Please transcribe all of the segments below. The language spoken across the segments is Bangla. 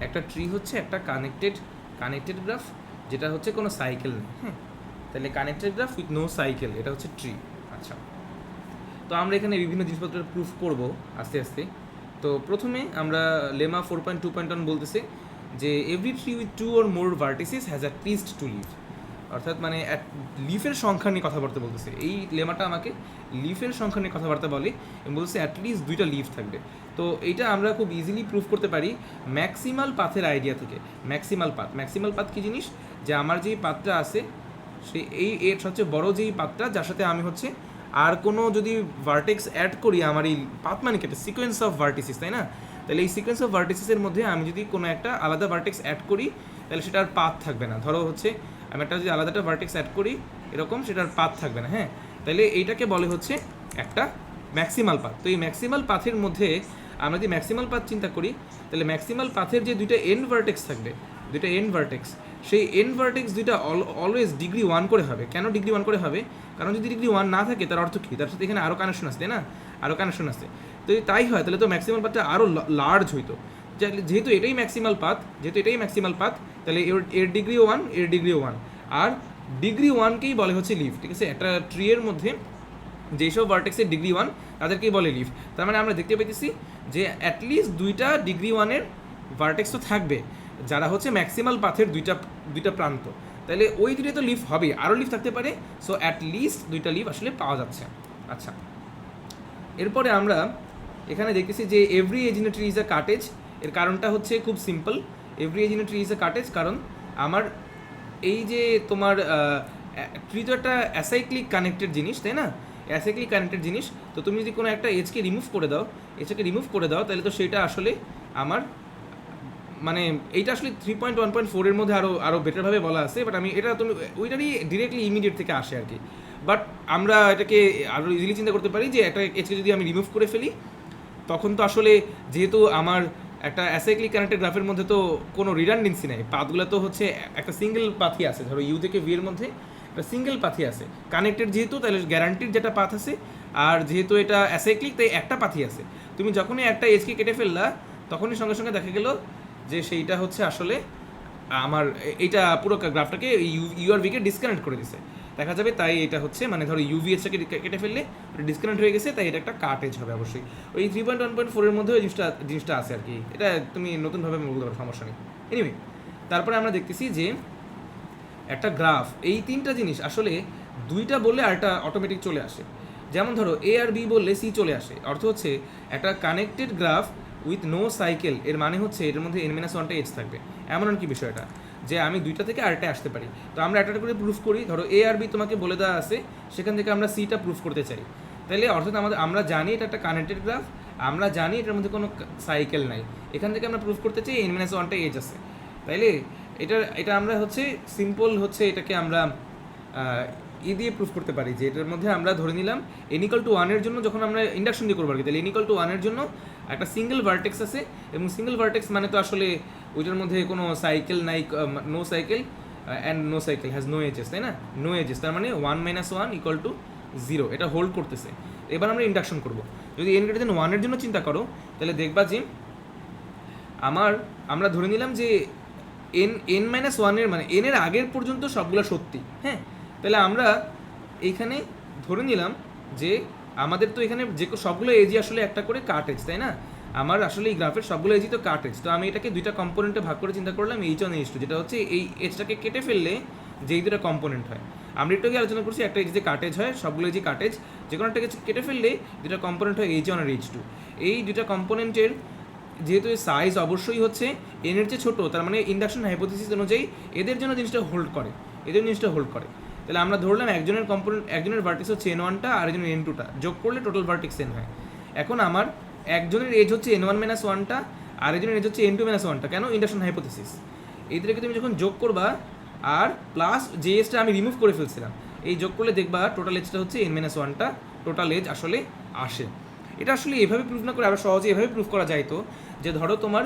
একটা ট্রি হচ্ছে একটা কানেক্টেড গ্রাফ যেটা হচ্ছে কোনো সাইকেল নেই। হ্যাঁ, তাহলে connected graph with no cycle এটা হচ্ছে ট্রি। আচ্ছা, তো আমরা এখানে বিভিন্ন জিনিসপত্রের প্রুফ করব আস্তে আস্তে। তো প্রথমে আমরা লেমা 4.2.1 বলতেছে যে every tree with 2 or more vertices has at least 2 leave, অর্থাৎ মানে লিফের সংখ্যা নিয়ে কথাবার্তা বলতেছে। এই লেমাটা আমাকে লিফের সংখ্যা নিয়ে কথাবার্তা বলে এবং বলছে অ্যাটলিস্ট 2টা লিফ থাকবে। তো এইটা আমরা খুব ইজিলি প্রুফ করতে পারি ম্যাক্সিমাল পাথের আইডিয়া থেকে। ম্যাক্সিমাল পাথ কী জিনিস, যে আমার যেই পাথটা আছে সেই এর সবচেয়ে বড় যেই পাথটা যার সাথে আমি হচ্ছে আর কোনো যদি ভার্টেক্স অ্যাড করি, আমার এই পাথ মানে কি একটা সিকোয়েন্স অফ ভার্টিসিস, তাই না? তাহলে এই সিকোয়েন্স অফ ভার্টিসিসের মধ্যে আমি যদি কোনো একটা আলাদা ভার্টেক্স অ্যাড করি তাহলে সেটার পাথ থাকবে না। ধরো হচ্ছে আমি একটা যদি আলাদাটা ভার্টেক্স অ্যাড করি এরকম, সেটার পাথ থাকবে না। হ্যাঁ, তাহলে এইটাকে বলে হচ্ছে একটা ম্যাক্সিমাল পাথ। তো এই ম্যাক্সিমাল পাথের মধ্যে আমরা যদি ম্যাক্সিমাল পাথ চিন্তা করি তাহলে ম্যাক্সিমাল পাথের যে দুইটা এন্ড ভার্টেক্স থাকবে, দুইটা এন্ড ভার্টেক্স, সেই এন্ড ভার্টেক্স দুইটা অলওয়েজ ডিগ্রি 1 করে হবে। কেন ডিগ্রি 1 করে হবে? কারণ যদি ডিগ্রি 1 না থাকে তার অর্থ কী? তার সাথে এখানে আরও কানেকশন আছে, তাই না? আরও কানেকশন আছে। তো যদি তাই হয় তাহলে তো ম্যাক্সিমাল পাথটা আরও লার্জ হইতো। যেহেতু এটাই ম্যাক্সিমাল পাথ, তাহলে এর ডিগ্রিও 1, এর ডিগ্রিও 1, আর ডিগ্রি 1কেই বলে হচ্ছে লিফ। ঠিক আছে, একটা ট্রি এর মধ্যে যেসব ভার্টেক্সের ডিগ্রি 1 তাদেরকেই বলে লিফ। তার মানে আমরা দেখতে পেতেছি যে অ্যাটলিস্ট 2টা ডিগ্রি 1-এর ভার্টেক্স তো থাকবে যারা হচ্ছে ম্যাক্সিমাল পাথের দুইটা প্রান্ত। তাহলে ওই দুটো তো লিফ হবে, আরও লিফ থাকতে পারে। সো অ্যাটলিস্ট 2টা লিফ আসলে পাওয়া যাচ্ছে। আচ্ছা, এরপরে আমরা এখানে দেখতেছি যে every edge in a tree is a cut edge. এর কারণটা হচ্ছে খুব simple, every edge in a tree is a cut edge. কারণ আমার এই যে তোমার ট্রি তো একটা অ্যাসাইক্লিক কানেক্টেড জিনিস, তাই না? অ্যাসাইক্লিক কানেক্টেড জিনিস। তো তুমি যদি কোনো একটা এজকে রিমুভ করে দাও তাহলে তো সেটা আসলে আমার মানে এইটা আসলে 3.1.4 এর মধ্যে আরও বেটারভাবে বলা আছে, বাট আমি এটা তুমি ওইটারই ডিরেক্টলি ইমিডিয়েট থেকে আসে আর কি। বাট আমরা এটাকে আরও ইজিলি চিন্তা করতে পারি যে একটা এজকে যদি আমি রিমুভ করে ফেলি তখন তো আসলে যেহেতু আমার একটা অ্যাসাইক্লিক কানেক্টেড গ্রাফের মধ্যে তো কোনো রিডান্ডেন্সি নেই, পাথগুলো তো হচ্ছে একটা সিঙ্গেল পাথই আছে। ধরো ইউ থেকে ভি এর মধ্যে একটা সিঙ্গেল পাথই আছে কানেক্টেড যেহেতু, তাহলে গ্যারান্টিড যেটা পাথ আছে। আর যেহেতু এটা অ্যাসাইক্লিক তাই একটা পাথই আছে। তুমি যখনই একটা এজকে কেটে ফেললা তখনই সঙ্গে সঙ্গে দেখা গেল যে সেইটা হচ্ছে আসলে আমার এইটা পুরো গ্রাফটাকে ইউ আর ভিকে ডিসকানেক্ট করে দিছে দেখা যাবে। তাই এটা হচ্ছে মানে ধরো ইউভি এজটাকে কেটে ফেললে ডিসকানেক্ট হয়ে গেছে, তাই এটা একটা কাটেজ হবে অবশ্যই। ওই 3.1.4 এর মধ্যে ওই জিনিসটা আছে আর কি। এটা তুমি নতুনভাবে বলতে পারো, সমস্যা নেই। এনিওয়ে, তারপরে আমরা দেখতেছি যে একটা গ্রাফ এই 3টা জিনিস আসলে 2টা বললে আরেকটা অটোমেটিক চলে আসে। যেমন ধরো এ আর বি বললে সি চলে আসে। অর্থ হচ্ছে একটা connected graph with no cycle, এর মানে হচ্ছে এর মধ্যে n-1টা এজ থাকবে। এমন কি বিষয়টা যে আমি 2টা থেকে আরেকটা আসতে পারি। তো আমরা একটা করে প্রুফ করি। ধরো এ আর বি তোমাকে বলে দেওয়া আছে, সেখান থেকে আমরা সিটা প্রুফ করতে চাই। তাহলে অর্থাৎ আমরা জানি এটা একটা কানেক্টেড গ্রাফ, আমরা জানি এটার মধ্যে কোনো সাইকেল নাই। এখান থেকে আমরা প্রুফ করতে চাই n-1টা এজ আছে। তাইলে এটা আমরা হচ্ছে সিম্পল হচ্ছে এটাকে আমরা দিয়ে প্রুফ করতে পারি যে এটার মধ্যে আমরা ধরে নিলাম n=1 এর জন্য যখন আমরা ইন্ডাকশন দিয়ে করবো আর কি, তাহলে n=1 এর জন্য একটা সিঙ্গেল ভার্টেক্স আছে, এবং সিঙ্গেল ভার্টেক্স মানে তো আসলে ওইটার মধ্যে কোনো সাইকেল নাই, no cycle and no cycle has no edges, তাই না? নো এজেস, তার মানে 1 - 1 = 0, এটা হোল্ড করতেছে। এবার আমরা ইন্ডাকশন করবো। যদি n=1 এর জন্য চিন্তা করো তাহলে দেখবা যে আমরা ধরে নিলাম যে n-1 এর মানে n এর আগের পর্যন্ত সবগুলো সত্যি। হ্যাঁ, তাহলে আমরা এইখানে ধরে নিলাম যে আমাদের তো এখানে যে সবগুলো এজই আসলে একটা করে কাটেজ, তাই না? আমার আসলে এই গ্রাফের সবগুলো এজই তো কাটেজ। তো আমি এটাকে 2টা কম্পোনেন্টে ভাগ করে চিন্তা করলাম h1 h2, যেটা হচ্ছে এই এজটাকে কেটে ফেললে যেই 2টা কম্পোনেন্ট হয়। আমরা একটু আগে আলোচনা করছি একটা এজ যে কাটেজ হয়, সবগুলো এজই কাটেজ, যে কোনো একটা কেটে ফেললে 2টা কম্পোনেন্ট হয় h1 আর h2। এই 2টা কম্পোনেন্টের যেহেতু এই সাইজ অবশ্যই হচ্ছে n এর চেয়ে ছোটো, তার মানে ইন্ডাকশন হাইপোথিসিস অনুযায়ী এদের জন্য জিনিসটা হোল্ড করে। তাহলে আমরা ধরলাম একজনের ভার্টেক্স হচ্ছে n1টা আর একজনের n2টা, যোগ করলে টোটাল ভার্টেক্স n হয়। এখন আমার একজনের এজ হচ্ছে n1 - 1টা আর একজনের এজ হচ্ছে n2 - 1টা। কেন? Induction hypothesis. এইটাকে তুমি যখন যোগ করবা আর প্লাস যে এজটা আমি রিমুভ করে ফেলছিলাম, এই যোগ করলে দেখবা টোটাল এজটা হচ্ছে n-1টা, টোটাল এজ আসলে আসে। এটা আসলে এভাবে প্রুফ না করে আরও সহজে এভাবে প্রুফ করা যাইতো যে ধরো তোমার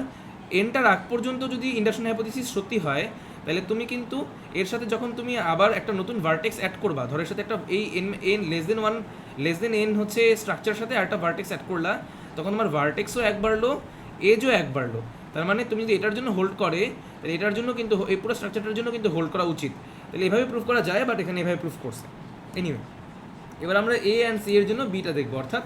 এনটার আগ পর্যন্ত যদি ইন্ডাকশন হাইপোথিসিস সত্যি হয় তাহলে তুমি কিন্তু এর সাথে যখন তুমি আবার একটা নতুন ভার্টেক্স অ্যাড করবা, ধরো এর সাথে একটা এই n হচ্ছে স্ট্রাকচারের সাথে আরেকটা ভার্টেক্স অ্যাড করলা, তখন তোমার ভার্টেক্সও এক বাড়লো, এজও এক বাড়লো। তার মানে তুমি যদি এটার জন্য হোল্ড করে তাহলে এটার জন্য কিন্তু এই পুরো স্ট্রাকচারটার জন্য কিন্তু হোল্ড করা উচিত। তাহলে এভাবে প্রুফ করা যায়, বাট এখানে এভাবে প্রুফ করছে। এনিওয়ে, এবার আমরা এ অ্যান্ড সি এর জন্য বিটা দেখবো। অর্থাৎ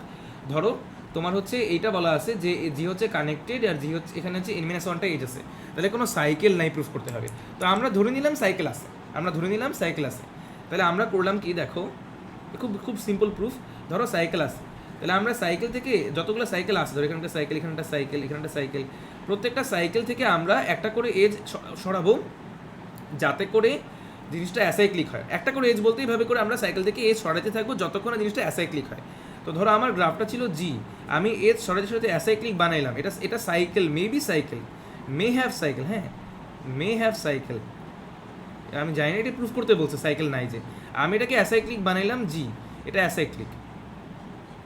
ধরো তোমার হচ্ছে এইটা বলা আছে যে জি হচ্ছে কানেক্টেড আর জি হচ্ছে এখানে হচ্ছে n-1টা এজ আছে, তাহলে কোনো সাইকেল নাই প্রুফ করতে হবে। তো আমরা ধরে নিলাম সাইকেল আছে, তাহলে আমরা করলাম কি দেখো, খুব খুব সিম্পল প্রুফ। ধরো সাইকেল আছে, তাহলে আমরা সাইকেল থেকে যতগুলো সাইকেল আছে, ধরো এখানটা সাইকেল, এখানটা সাইকেল, এখানটা সাইকেল, প্রত্যেকটা সাইকেল থেকে আমরা একটা করে এজ সরাবো যাতে করে জিনিসটা অ্যাসাইক্লিক হয়। একটা করে এজ বলতে এইভাবে করে আমরা সাইকেল থেকে এজ সরাতে থাকবো যতক্ষণ না জিনিসটা অ্যাসাইক্লিক হয়। তো ধরো আমার গ্রাফটা ছিল জি, আমি এজ সরাতে অ্যাসাইক্লিক বানাইলাম, এটা cycle, May cycle, may have cycle, হ্যাঁ মে হ্যাভ সাইকেল, আমি জানি না এটা প্রুফ করতে বলছে সাইকেল নাই যে, আমি এটাকে অ্যাসাইক্লিক বানাইলাম জি, এটা অ্যাসাইক্লিক।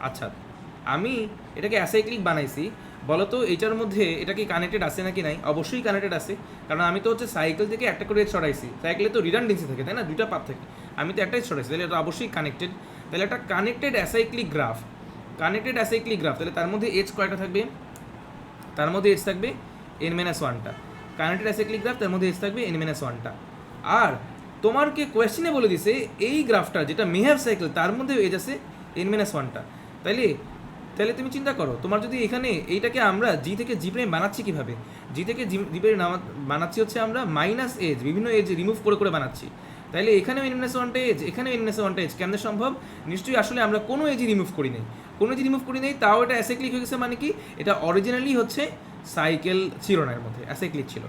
আচ্ছা, আমি এটাকে অ্যাসাইক্লিক বানাইছি, বলো তো এটার মধ্যে এটা কি কানেক্টেড আছে নাকি নাই? অবশ্যই কানেক্টেড আছে, কারণ আমি তো হচ্ছে সাইকেল থেকে একটা করে এজ সরাইছি। সাইকেলে তো রিডান্ডেন্সি থাকে, তাই না, দুইটা পাথ থাকে, আমি তো একটাই সরাইছি, তাহলে এটা অবশ্যই কানেক্টেড। তাহলে একটা কানেক্টেড অ্যাসাইক্লিক গ্রাফ, তাহলে তার মধ্যে এজ কয়টা থাকবে? তার মধ্যে এজ থাকবে n-1টা। কানেক্টেড অ্যাসাইক্লিক গ্রাফ, তার মধ্যে এজ থাকবে n-1টা। আর তোমারকে কোয়েশ্চেনে বলে দিছে এই গ্রাফটা যেটা মে হ্যাভ সাইকেল তার মধ্যে এজ আছে n-1টা। তাহলে তুমি চিন্তা করো, তোমার যদি এখানে এইটাকে আমরা জি থেকে জি প্রাইম বানাচ্ছি কীভাবে? জি থেকে জি প্রাইম বানাচ্ছি হচ্ছে আমরা মাইনাস এজ, বিভিন্ন এজ রিমুভ করে করে বানাচ্ছি। তাহলে এখানেও n-1টা এজ, এখানেও n-1টা এজ, কেমন সম্ভব? নিশ্চয়ই আসলে আমরা কোনো এজই রিমুভ করি নাই, তাও এটা অ্যাসাইক্লিক হয়ে গেছে। মানে কি, এটা অরিজিনালি হচ্ছে সাইকেল ছিল না, এর মধ্যে অ্যাসাইক্লিক ছিল।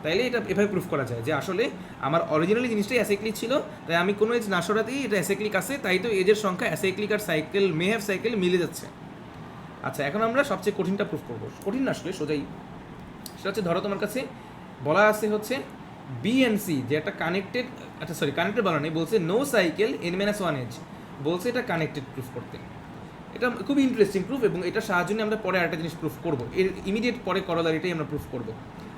তাইলে এটা এভাবে প্রুফ করা যায় যে আসলে আমার অরিজিনালি জিনিসটাই অ্যাসাইক্লিক ছিল, তাই আমি কোনো এজ না সরাতেই এটা অ্যাসাইক্লিক আছে, তাই তো এজের সংখ্যা অ্যাসাইক্লিক আর সাইকেল মে হ্যাভ সাইকেল মিলে যাচ্ছে। আচ্ছা, এখন আমরা সবচেয়ে কঠিনটা প্রুফ করবো। কঠিন না আসলে, সোজাই। সেটা হচ্ছে ধরো তোমার কাছে বলা আছে হচ্ছে বি অ্যান্ড সি যে একটা কানেক্টেড, কানেক্টেড বলা নেই, বলছে নো সাইকেল n-1 এজ, বলছে এটা কানেক্টেড প্রুফ করতে। এটা খুব ইন্টারেস্টিং প্রুফ, এবং এটার সাহায্য নিয়ে আমরা পরে আরেকটা জিনিস প্রুফ করবো, এর ইমিডিয়েট পরে করলারিটাই আমরা প্রুফ করবো।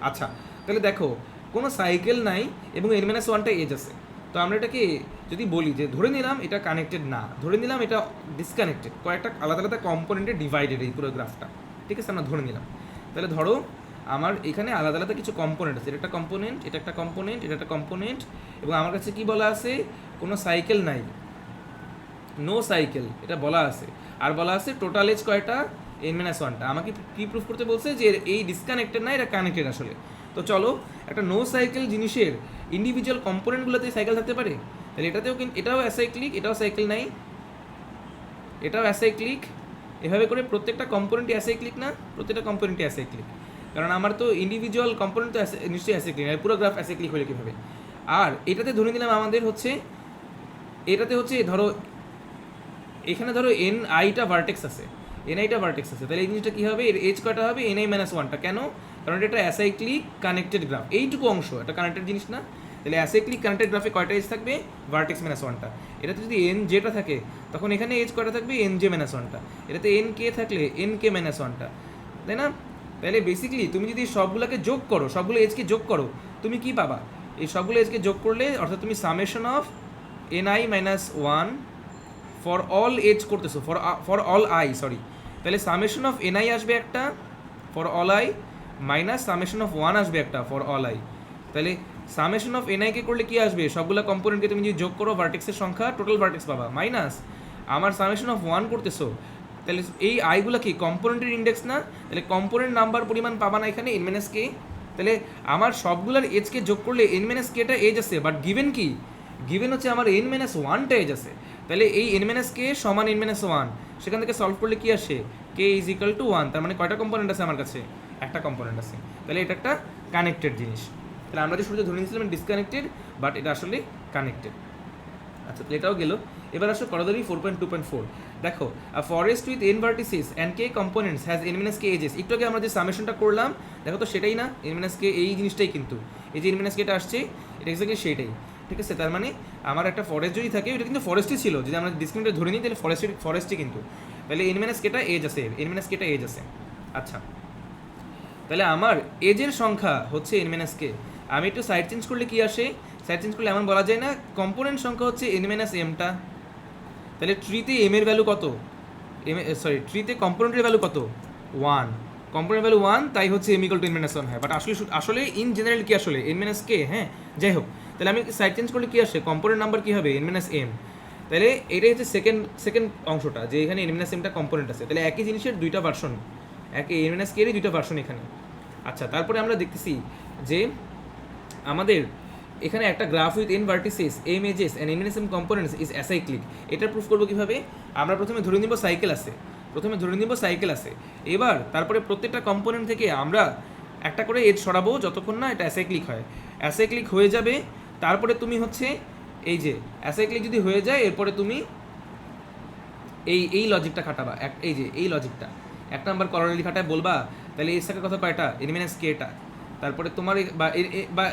আচ্ছা, তাহলে দেখো কোনো সাইকেল নাই এবং n-1টা এজ আছে। তো আমরা এটাকে যদি বলি যে ধরে নিলাম এটা কানেক্টেড না, ধরে নিলাম এটা ডিসকানেক্টেড, কয়েকটা আলাদা আলাদা কম্পোনেন্টে ডিভাইডেড এই পুরো গ্রাফটা, ঠিক আছে, আমরা ধরে নিলাম। তাহলে ধরো আমার এখানে আলাদা আলাদা কিছু কম্পোনেন্ট আছে, এটা একটা কম্পোনেন্ট, এটা একটা কম্পোনেন্ট, এটা একটা কম্পোনেন্ট, এবং আমার কাছে কি বলা আছে, কোনো সাইকেল নাই, নো সাইকেল এটা বলা আছে, আর বলা আছে টোটাল এজ কয়টা, n-1টা। আমাকে কি প্রুফ করতে বলছে যে এই ডিসকানেক্টেড না, এটা কানেক্টেড আসলে। তো চলো, একটা নো সাইকেল জিনিসের ইন্ডিভিজুয়াল কম্পোনেন্টগুলোতে সাইকেল থাকতে পারে, তাহলে এটাতেও কিন্তু এটাও অ্যাসাইক্লিক, এটাও সাইকেল নাই, এটাও অ্যাসাইক্লিক, এভাবে করে প্রত্যেকটা কম্পোনেন্টই অ্যাসাইক্লিক না, প্রত্যেকটা কম্পোনেন্টই অ্যাসাইক্লিক, কারণ আমার তো ইন্ডিভিজুয়াল কম্পোনেন্ট তো নিশ্চয়ই অ্যাসাইক্লিক, পুরো গ্রাফ অ্যাসাইক্লিক হলে কীভাবে? আর এটাতে ধরে নিলাম আমাদের হচ্ছে, এটাতে হচ্ছে ধরো এখানে ধরো n-টা ভার্টেক্স আছে, তাহলে এই জিনিসটা কী হবে, এর এজ কয়টা হবে, n-1টা। কেন? কারণ এটা অ্যাসাইক্লিক কানেক্টেড গ্রাফ, এইটুকু অংশ একটা কানেক্টেড জিনিস না, তাহলে অ্যাসাইক্লিক কানেক্টেড গ্রাফে কয়টা এজ থাকবে, ভার্টেক্স-1টা। এটাতে যদি n-টা থাকে তখন এখানে এজ কয়টা থাকবে, n-1টা। এটাতে n-k থাকলে n-k-1টা, তাই না? তাহলে বেসিক্যালি তুমি যদি সবগুলোকে যোগ করো, সবগুলো এজকে যোগ করো, তুমি কি পাবা? এই সবগুলো এজকে যোগ করলে অর্থাৎ তুমি summation of n-1 for all edge করতেছো, ফর অল আই, তাহলে সামেশন অফ n-i আসবে একটা for all i, minus summation of 1 আসবে একটা ফর অল আই। তাহলে সামেশন অফ n-i কে করলে কি আসবে, সবগুলো কম্পোনেন্টকে তুমি যদি যোগ করো ভার্টেক্সের সংখ্যা, টোটাল ভার্টেক্স পাবা, মাইনাস আমার সামেশন অফ 1 করতেছো, তাহলে এই আইগুলো কি কম্পোনেন্টের ইন্ডেক্স না, তাহলে কম্পোনেন্ট নাম্বার পরিমাণ পাবা না এখানে n-k। তাহলে আমার সবগুলোর এজকে যোগ করলে n-kটা এজ আছে, বাট গিভেন কি, গিভেন হচ্ছে আমার n-1টা এজ আছে। তাহলে এই n-k সমান n-1, সেখান থেকে সলভ করলে কি আসে, k = 1, তার মানে কয়টা কম্পোনেন্ট আছে আমার কাছে, একটা কম্পোনেন্ট আছে। তাহলে এটা একটা কানেক্টেড জিনিস। তাহলে আমরা যে শুরুতে ধরে নিয়েছিলাম ডিসকানেক্টেড, বাট এটা আসলে কানেক্টেড। আচ্ছা, তাহলে এটাও গেল। এবার আসো করোলারি 4.2.4। দেখো, a forest with n vertices and k components has n-k edges. একটু আগে আমরা যে সামেশনটা করলাম, দেখো তো সেটাই না, n-k এই জিনিসটাই, কিন্তু এই যে n-kটা আসছে এটা এক্স্যাক্টলি সেটাই, ঠিক আছে। তার মানে আমার একটা ফরেস্ট যদি থাকে, এটা কিন্তু ফরেস্টই ছিল, যদি আমরা ডিসক্রিমিনেট ধরে নিই তাহলে ফরেস্টই কিন্তু, তাহলে n-kটা এজ আছে, n-kটা এজ আছে। আচ্ছা, তাহলে আমার এজের সংখ্যা হচ্ছে n-k, আমি একটু সাইড চেঞ্জ করলে কি আসে, সাইড চেঞ্জ করলে এমন বলা যায় না, কম্পোনেন্ট সংখ্যা হচ্ছে n-mটা, তাহলে ট্রিতে m এর ভ্যালু কত, ট্রিতে কম্পোনেন্টের ভ্যালু কত, 1, কম্পোনেন্ট ভ্যালু 1 তাই হচ্ছে m equal to n minus 1 হয়, বাট আসলে ইন জেনারেল কি আসলে n মাইনাস k, হ্যাঁ যাই হোক, তাহলে আমি সাইড চেঞ্জ করলে কি আসে, কম্পোনেন্ট নাম্বার কি হবে n মাইনাস m, তাহলে এটাই হচ্ছে সেকেন্ড অংশটা, যে এখানে n মাইনাস mটা কম্পোনেন্ট আছে, তাহলে একই জিনিসের দুইটা ভার্সন, একই n মাইনাস k এর দুইটা ভার্সন এখানে। আচ্ছা, তারপরে আমরা দেখতেছি যে আমাদের এখানে একটা graph with n vertices m edges and n minus m components is acyclic. এটা প্রুফ করবো কিভাবে, আমরা প্রথমে ধরে নিব সাইকেল আছে, এবার তারপরে প্রত্যেকটা কম্পোনেন্ট থেকে আমরা একটা করে এজ সরাবো যতক্ষণ না এটা অ্যাসাইক্লিক হয়। অ্যাসাইক্লিক হয়ে যাবে, তারপরে তুমি হচ্ছে এই যে অ্যাসাইক্লিক যদি হয়ে যায় এরপরে তুমি এই লজিকটা খাটাবা, এই লজিকটা 1 নাম্বার করোলারি খাটায় বলবা, তাহলে এর সাথে কথা কয়টা n মাইনাস kটা, তারপরে তোমার বা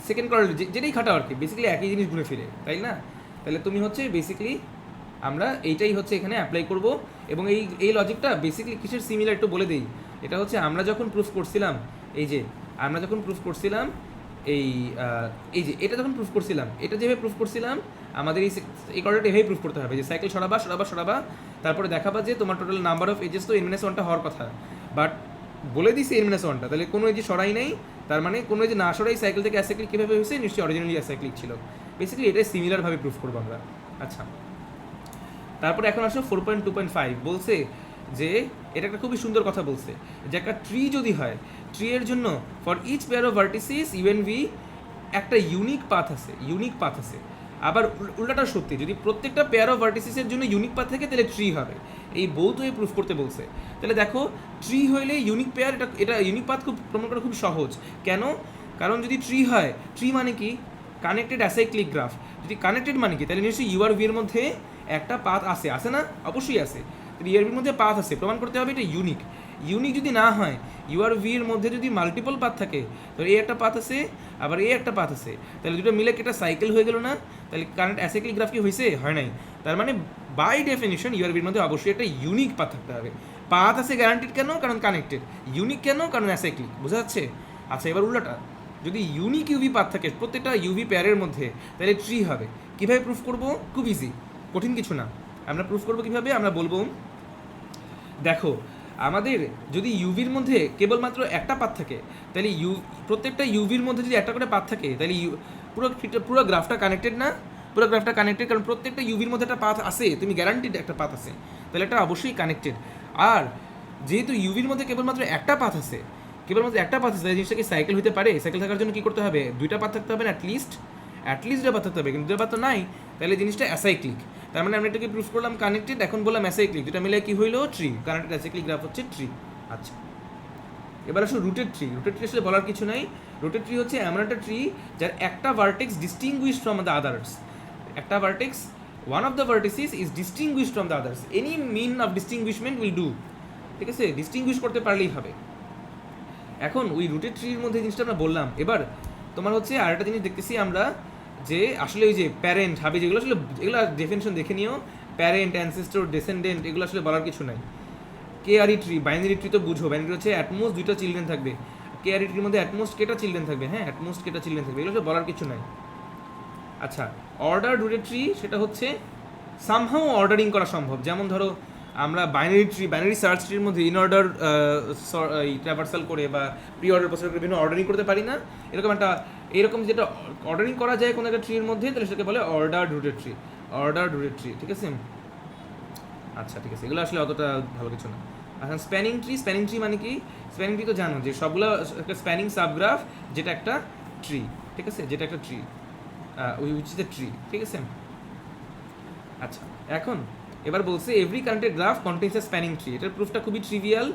সেকেন্ড করোলারি যেটাই খাটাও আর কি, বেসিক্যালি একই জিনিস ঘুরে ফিরে, তাই না? তাহলে তুমি হচ্ছে বেসিক্যালি আমরা এইটাই হচ্ছে এখানে অ্যাপ্লাই করব, এবং এই লজিকটা বেসিক্যালি কিসের সিমিলার একটু বলে দিই। এটা হচ্ছে আমরা যখন প্রুফ করছিলাম এটা যখন প্রুফ করছিলাম, এটা যেভাবে প্রুফ করছিলাম আমাদের এই করোলারিটা এভাবেই প্রুফ করতে হবে, যে সাইকেল সরাবা, তারপরে দেখাবা যে তোমার টোটাল নাম্বার অফ এজেস তো n মাইনাস 1টা হওয়ার কথা, বাট বলে দিছি n মাইনাস 1টা, তাহলে কোনো এজে সরাই নাই, তার মানে কোনো এজে না সরাই সাইকেল থেকে অ্যাসাইক্লিক কীভাবে হয়েছে, নিশ্চয়ই অরিজিনালি অ্যাসাইক্লিক ছিল। বেসিক্যালি এটাই সিমিলারভাবে প্রুফ করবো আমরা। আচ্ছা, তারপরে এখন আসো 4.2.5 বলছে যে এটা একটা খুবই সুন্দর কথা বলছে, যে একটা ট্রি যদি হয়, ট্রি এর জন্য for each pair of vertices UNV একটা ইউনিক পাথ আছে। আবার উল্টাটা সত্যি, যদি প্রত্যেকটা পেয়ার অফ ভার্টিসেসের জন্য ইউনিক পাথ থাকে তাহলে ট্রি হবে। এই বোথ ওয়ে প্রুফ করতে বলছে। তাহলে দেখো, ট্রি হইলে ইউনিক পেয়ার, এটা ইউনিক পাথ খুব প্রমাণ করা খুব সহজ। কেন? কারণ যদি ট্রি হয়, ট্রি মানে কি, কানেক্টেড অ্যাসাইক্লিক গ্রাফ। যদি কানেক্টেড মানে কি, তাহলে নিশ্চয়ই URV এর মধ্যে একটা পাথ আছে না? অবশ্যই আছে। URVর মধ্যে পাথ আছে, প্রমাণ করতে হবে এটা ইউনিক। যদি না হয়, URV এর মধ্যে যদি মাল্টিপল পাথ থাকে, তো এই একটা পাথ আছে, আবার এই একটা পাথ আছে, তাহলে দুটো মিলে একটা সাইকেল হয়ে গেল না? তাহলে কারেন্ট অ্যাসাইক্লিক গ্রাফ কি হয়েছে? হয় নাই। তার মানে বাই ডেফিনিশন URVর মধ্যে অবশ্যই একটা ইউনিক পাথ থাকতে হবে। পাথ আছে গ্যারান্টিড কেন? কারণ কানেক্টেড। ইউনিক কেন? কারণ অ্যাসাইক্লিক। বোঝা যাচ্ছে? আচ্ছা, এবার উল্টাটা, যদি ইউনিক UV পাথ থাকে প্রত্যেকটা UV পেয়ারের মধ্যে, তাহলে ট্রি হবে। কীভাবে প্রুফ করবো? খুব ইজি, কঠিন কিছু না। আমরা প্রুফ করবো কীভাবে? আমরা বলবো, দেখো আমাদের যদি ইউভির মধ্যে কেবলমাত্র একটা পাথ থাকে, তাহলে প্রত্যেকটা ইউভির মধ্যে যদি একটা করে পাথ থাকে, তাহলে পুরো গ্রাফটা কানেক্টেড না? পুরো গ্রাফটা কানেক্টেড, কারণ প্রত্যেকটা ইউভির মধ্যে একটা পাথ আছে, তুমি গ্যারান্টিড একটা পাথ আছে, তাহলে এটা অবশ্যই কানেক্টেড। আর যেহেতু ইউভির মধ্যে কেবলমাত্র একটা পাথ আছে, তাই জিনিসটাকে সাইকেল হতে পারে? সাইকেল থাকার জন্য কী করতে হবে? দুইটা পাথ থাকতে হবে না, অ্যাটলিস্ট দুইটা পাথ থাকতে হবে, কিন্তু দুইটা পাথ তো নাই, তাহলে জিনিসটা অ্যাসাইক্লিক। তার মানে আমরা এটাকে প্রুফ করলাম কানেক্টেড, এখন বললাম অ্যাসাইক্লিক, দুটা মিলে কি হইলো? ট্রি। কানেক্টেড অ্যাসাইক্লিক গ্রাফ হচ্ছে ট্রি। আচ্ছা, এবার আসলে রুটেড ট্রি আসলে বলার কিছু নাই। রুটেড ট্রি হচ্ছে এমন একটা ট্রি যার একটা vertex distinguish from the others. একটা vertex, one of the vertices is distinguish from the others. Any mean of distinguishment will do. ঠিক আছে, ডিস্টিংগুইশ করতে পারলেই হবে। এখন ওই রুটেড ট্রির মধ্যে জিনিসটা আমরা বললাম। এবার তোমার হচ্ছে আরেকটা জিনিস দেখতেছি আমরা, যে আসলে ওই যে প্যারেন্ট হাবি, যেগুলো আসলে এগুলো ডেফিনেশন দেখে নিও। প্যারেন্ট, অ্যানসেস্টর, ডেসেন্ডেন্ট, এগুলো আসলে বলার কিছু নাই। কেআরই ট্রি, বাইনারি ট্রি তো বুঝো, বাইনারি হচ্ছে অ্যাটমোস্ট দুইটা চিলড্রেন থাকবে। কেআরই ট্রির মধ্যে অ্যাটমোস্ট কেটা চিলড্রেন থাকবে? হ্যাঁ, অ্যাটমোস্ট কেটা চিলড্রেন থাকবে, এগুলো বলার কিছু নাই। আচ্ছা, অর্ডার রুটেড ট্রি সেটা হচ্ছে সামহাও অর্ডারিং করা সম্ভব। যেমন ধরো আমরা বাইনারি সার্চ ট্রির মধ্যে ইন অর্ডার ট্রাভার্সাল করে বা প্রি অর্ডার প্রসেস করে বিভিন্ন অর্ডারিং করতে পারি না? এরকম যেটা অর্ডারিং করা যায় কোনো একটা ট্রির মধ্যে, তাহলে সেটাকে বলে অর্ডার রুটেড ট্রি। ঠিক আছে? আচ্ছা, ঠিক আছে, এগুলো আসলে অতটা ভালো কিছু না। এখন স্প্যানিং ট্রি মানে কি? স্প্যানিং ট্রি তো জানো যে সবগুলো একটা স্প্যানিং সাবগ্রাফ, যেটা একটা ট্রি। ঠিক আছে, যেটা একটা tree, which is a tree. ঠিক আছে? আচ্ছা, এখন এবার বলছে এভরি কানেক্টেড গ্রাফ কন্টেইনস এ স্প্যানিং ট্রি। এটার প্রুফটা খুবই ট্রিভিয়াল।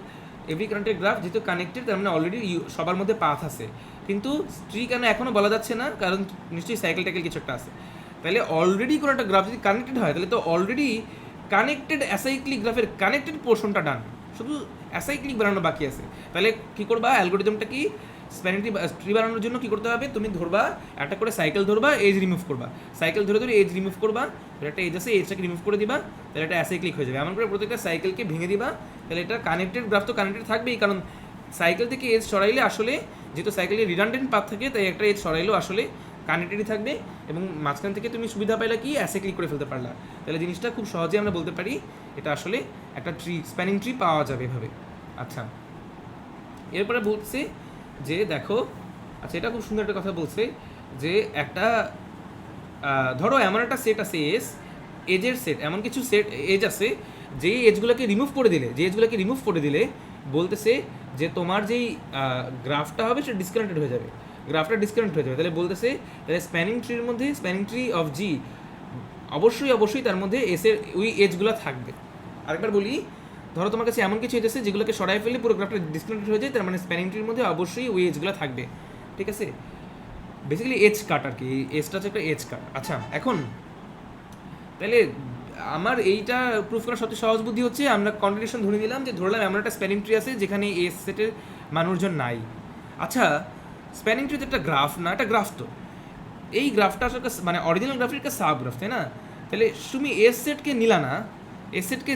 এভরি কানেক্টেড গ্রাফ যেহেতু কানেক্টেড, তার মানে অলরেডি সবার মধ্যে পাথ আছে। কিন্তু ট্রি কেন এখনও বলা যাচ্ছে না? কারণ নিশ্চয়ই সাইকেল কিছু একটা আছে। তাহলে অলরেডি কোনো একটা গ্রাফ যদি কানেক্টেড হয়, তাহলে তো অলরেডি কানেক্টেড অ্যাসাইক্লিক গ্রাফের কানেক্টেড পোর্শনটা ডান, শুধু অ্যাসাইক্লিক বানানো বাকি আছে। তাহলে কী করবা? অ্যালগোরিদমটা কি? স্প্যানিং ট্রি বানানোর জন্য কী করতে হবে? তুমি ধরবা একটা করে সাইকেল, ধরবা, এজ রিমুভ করবা, সাইকেল ধরে এজ রিমুভ করবা, একটা এজ আছে, এজটাকে রিমুভ করে দিবা, তাহলে এটা অ্যাসাইক্লিক হয়ে যাবে। এমন করে প্রত্যেকটা সাইকেলকে ভেঙে দিবা, তাহলে এটা কানেক্টেড গ্রাফ তো কানেক্টেড থাকবেই, কারণ সাইকেল থেকে এজ সরাইলে আসলে যেহেতু সাইকেলের রিডান্ডেন্ট পাথ থাকে, তাই একটা এজ সরাইলেও আসলে কানেক্টেডই থাকবে, এবং মাঝখান থেকে তুমি সুবিধা পাইলা কি? অ্যাসাইক্লিক করে ফেলতে পারলা। তাহলে জিনিসটা খুব সহজে আমরা বলতে পারি এটা আসলে একটা ট্রি, স্প্যানিং ট্রি পাওয়া যাবে এভাবে। আচ্ছা, এরপরে বলছে যে দেখো, আচ্ছা এটা খুব সুন্দর একটা কথা বলছে যে একটা ধরো এমন একটা সেট আছে এজের সেট, এমন কিছু সেট এজ আছে যে এজগুলোকে রিমুভ করে দিলে বলতেছে যে তোমার যেই গ্রাফটা হবে সেটা ডিসকানেক্টেড হয়ে যাবে, তাহলে বলতেছে তাহলে স্প্যানিং ট্রির মধ্যে স্প্যানিং ট্রি অফ জি অবশ্যই তার মধ্যে এসের ওই এজগুলো থাকবে। আরেকবার বলি, ধরো তোমার কাছে এমন কিছু এজ আছে যেগুলোকে সরাই ফেলে পুরো গ্রাফটা ডিসকানেক্টেড হয়ে যায়, তার মানে স্প্যানিং ট্রির মধ্যে অবশ্যই ওই এজগুলো থাকবে, ঠিক আছে? বেসিক্যালি এজ কাট আর কি, এজটা হচ্ছে একটা এজ কাট। আচ্ছা এখন তাহলে আমার এইটা প্রুফ করার সবচেয়ে সহজ বুদ্ধি হচ্ছে আমরা কন্ট্রাডিকশন ধরে নিলাম, যে ধরলাম এমন একটা স্প্যানিং ট্রি আছে যেখানে এস সেটের মানুষজন নাই। আচ্ছা স্প্যানিং ট্রি তো একটা গ্রাফ না, একটা গ্রাফ তো এই গ্রাফটা আসলে মানে অরিজিনাল গ্রাফের একটা সাব গ্রাফ, তাই না? তাহলে তুমি এস সেটকে